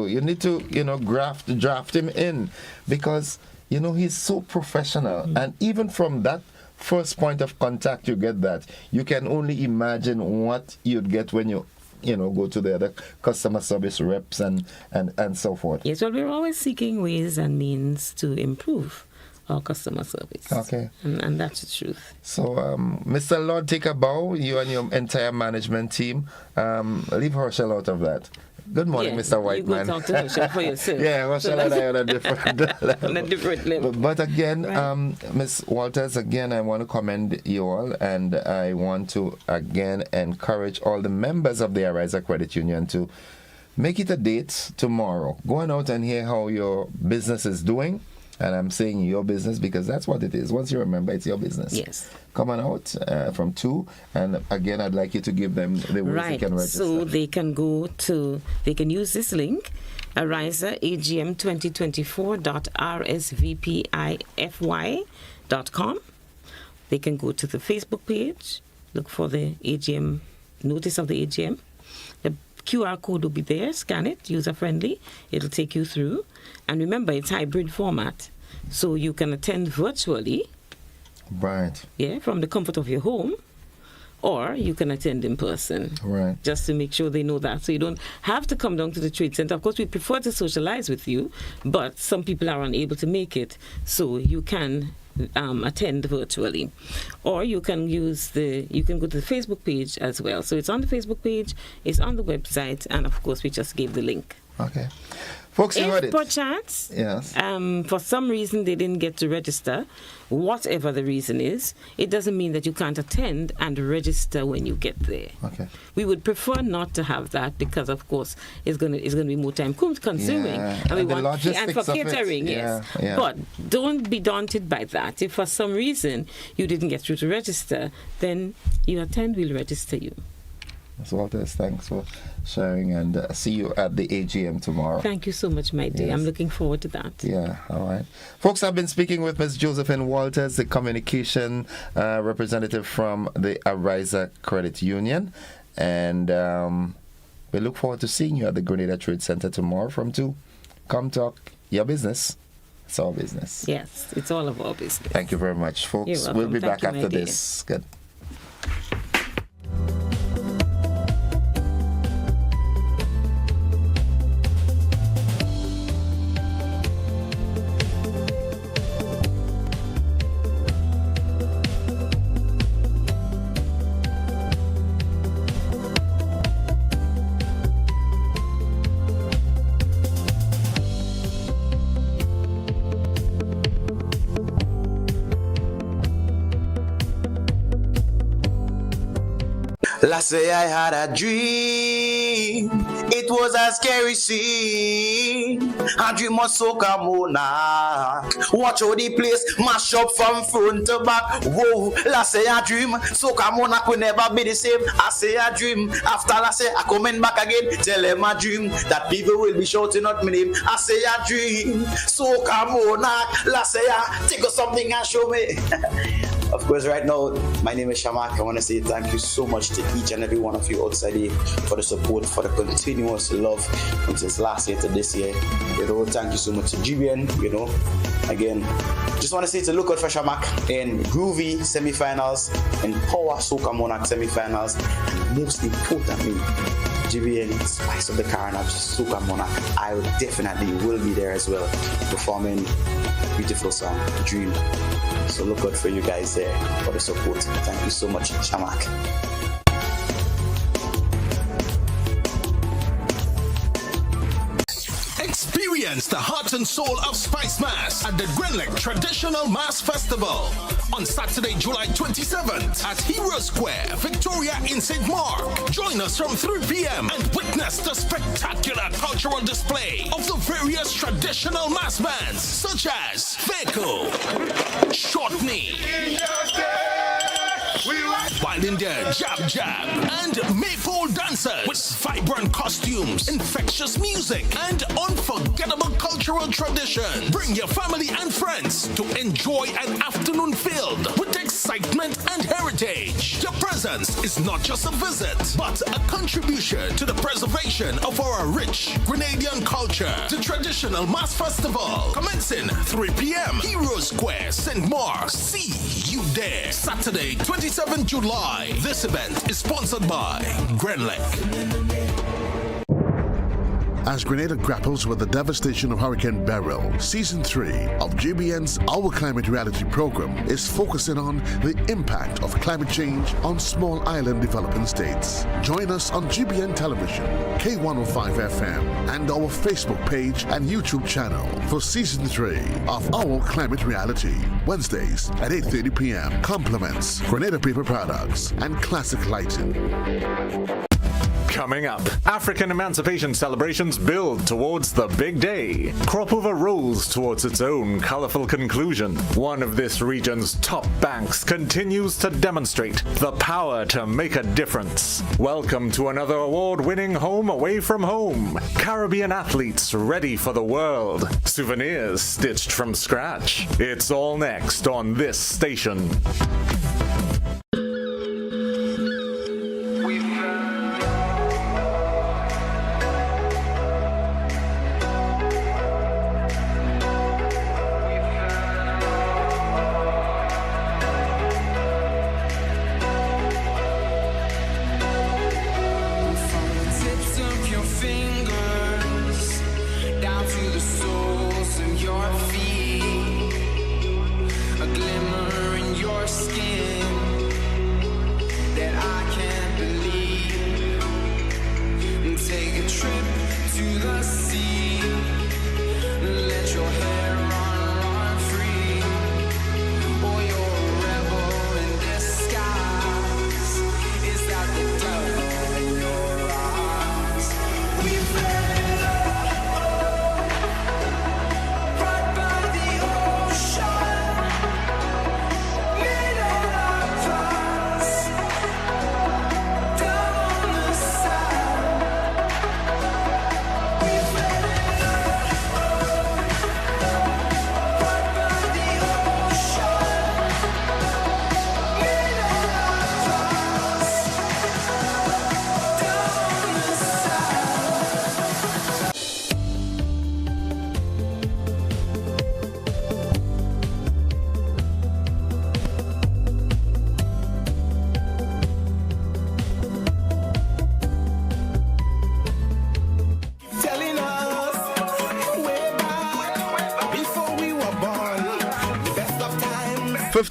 draft him in, because, he's so professional. And even from that first point of contact, you get that. You can only imagine what you'd get when you go to the other customer service reps and so forth. Yes, well, we're always seeking ways and means to improve our customer service. Okay. And that's the truth. So, Mr. Lord, take a bow, you and your entire management team. Leave Herschel out of that. Good morning, Mr. Whiteman. You go talk to Herschel for yourself. Yeah, Herschel and I on a different level. On a different level. But again, right. Ms. Walters, again, I want to commend you all, and I want to, again, encourage all the members of the Ariza Credit Union to make it a date tomorrow. Go on out and hear how your business is doing. And I'm saying your business because that's what it is. Once you remember, it's your business. Yes. Come on out from 2. And again, I'd like you to give them the ways they can register. So they can they can use this link, Ariza AGM 2024.rsvpify.com. They can go to the Facebook page, look for the AGM, notice of the AGM. The QR code will be there, scan it, user-friendly. It'll take you through. And remember, it's hybrid format, so you can attend virtually. Right. Yeah, from the comfort of your home, or you can attend in person. Right. Just to make sure they know that. So you don't have to come down to the trade center. Of course, we prefer to socialize with you, but some people are unable to make it, so you can attend virtually, or you can go to the Facebook page as well. So it's on the Facebook page, it's on the website, and of course we just gave the link. Okay, folks, you heard it. If perchance, yes, for some reason they didn't get to register, whatever the reason is, it doesn't mean that you can't attend and register when you get there. Okay. We would prefer not to have that because, of course, it's going to be more time consuming, and we want and for catering, yes. Yeah. But don't be daunted by that. If for some reason you didn't get through to register, then you attend. We'll register you. Ms. Walters, thanks for sharing, and see you at the AGM tomorrow. Thank you so much, my dear. Yes. I'm looking forward to that. Yeah, all right. Folks, I've been speaking with Ms. Josephine Walters, the communication representative from the Ariza Credit Union, and we look forward to seeing you at the Grenada Trade Center tomorrow from 2. Come talk your business. It's our business. Yes, it's all of our business. Thank you very much, folks. You're welcome. We'll be Thank back you, after my dear. this. Good. Last say I had a dream. dream. It was a scary scene. A dream of soca monarch. Watch how the place mash up from front to back. Whoa, I say a dream. Soca monarch will never be the same. I say a dream. After I say I coming back again. Tell them a dream that people will be shouting out my name. I say a dream. Soca monarch. I say take us something and show me. Of course, right now, my name is Shamak. I want to say thank you so much to each and every one of you outside here for the support, for the continuous love from since last year to this year. You know, thank you so much to GBN. You know, again, just want to say to look out for Shamak in Groovy semifinals, in Power Soca Monarch semifinals, and most importantly, GBN Spice of the Carnage Soca Monarch. I definitely will be there as well, performing beautiful song Dream. So look out for you guys there for the support. Thank you so much, Shamak. Experience the heart and soul of Spice Mass at the Grenada Traditional Mass Festival on Saturday, July 27th at Hero Square, Victoria in St. Mark. Join us from 3 p.m. and witness the spectacular cultural display of the various traditional mass bands such as Feko, Shortney, Wild India, Jab Jab, and Maypole dancers with vibrant costumes, infectious music, and unforgettable cultural tradition. Bring your family and friends to enjoy an afternoon filled with excitement and heritage. Your presence is not just a visit, but a contribution to the preservation of our rich Grenadian culture. The Traditional Mass Festival, commencing 3 p.m. Hero Square, St. Mark. See you there. Saturday, 27 July. This event is sponsored by Grenlec. As Grenada grapples with the devastation of Hurricane Beryl, Season 3 of GBN's Our Climate Reality program is focusing on the impact of climate change on small island developing states. Join us on GBN Television, K105 FM, and our Facebook page and YouTube channel for Season 3 of Our Climate Reality, Wednesdays at 8:30 p.m. Compliments, Grenada Paper Products, and Classic Lighting. Coming up, African emancipation celebrations build towards the big day. Crop Over rolls towards its own colorful conclusion. One of this region's top banks continues to demonstrate the power to make a difference. Welcome to another award-winning Home Away from Home. Caribbean athletes ready for the world. Souvenirs stitched from scratch. It's all next on this station.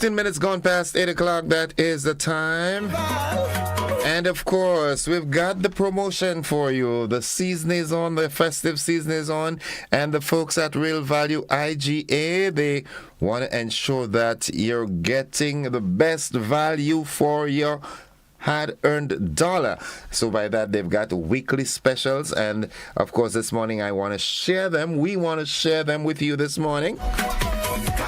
Minutes gone past 8 o'clock. That is the time. And of course, we've got the promotion for you. The season is on, the festive season is on, and the folks at Real Value IGA, they want to ensure that you're getting the best value for your hard-earned dollar. So by that, they've got weekly specials, and of course, this morning I want to share them. We want to share them with you this morning.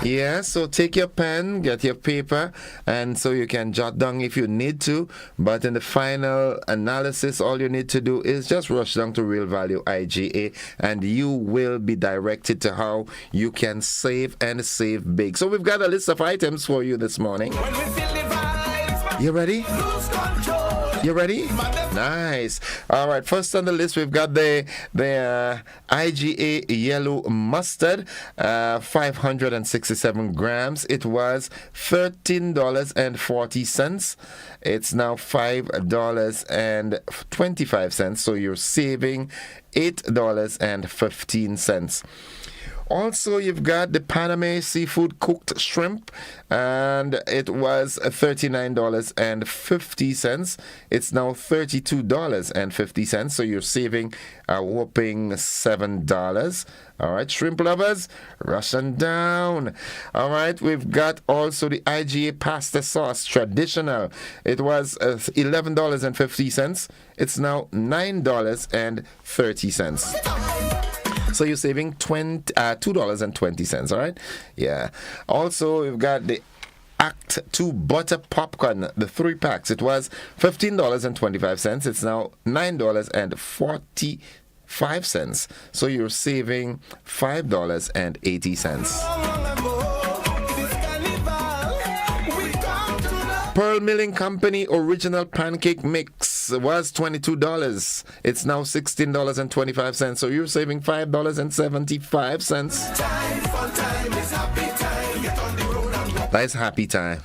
Yeah, so take your pen, get your paper, and so you can jot down if you need to. But in the final analysis, all you need to do is just rush down to Real Value IGA, and you will be directed to how you can save and save big. So we've got a list of items for you this morning. You ready? You ready? Nice. All right. First on the list, we've got the IGA yellow mustard, 567 grams. It was $13.40. It's now $5.25. So you're saving $8.15. Also, you've got the Panama seafood cooked shrimp, and it was $39.50. It's now $32.50, so you're saving a whopping $7. All right, shrimp lovers, rush on down. All right, we've got also the IGA pasta sauce traditional. It was $11.50. It's now $9.30. So you're saving $2.20, all right? Yeah. Also, we've got the Act 2 butter popcorn, the 3 packs. It was $15.25. It's now $9.45. So you're saving $5.80. Pearl Milling Company original pancake mix was $22. It's now $16.25. So you're saving $5.75. That's happy time.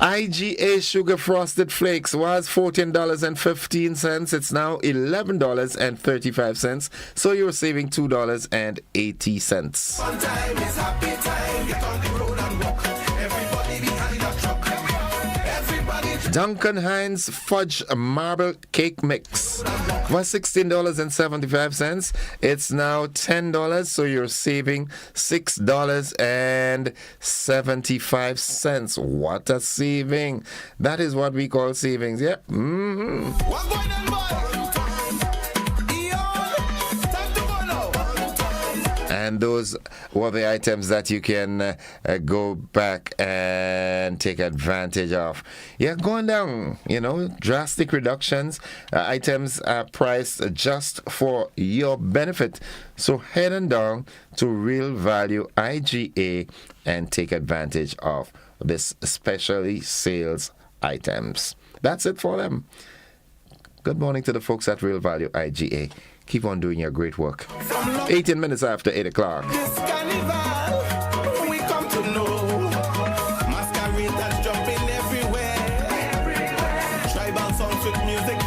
IGA sugar frosted flakes was $14.15. It's now $11.35. So you're saving $2.80. Duncan Hines fudge marble cake mix was $16.75. It's now $10, so you're saving $6.75. What a saving! That is what we call savings. Yep. And those were the items that you can go back and take advantage of. Yeah, going down, drastic reductions. Items are priced just for your benefit. So head on down to Real Value IGA and take advantage of this specially sales items. That's it for them. Good morning to the folks at Real Value IGA. Keep on doing your great work. 18 minutes after 8 o'clock. This carnival, we come to know. Masqueraders jumping everywhere. Tribal songs with music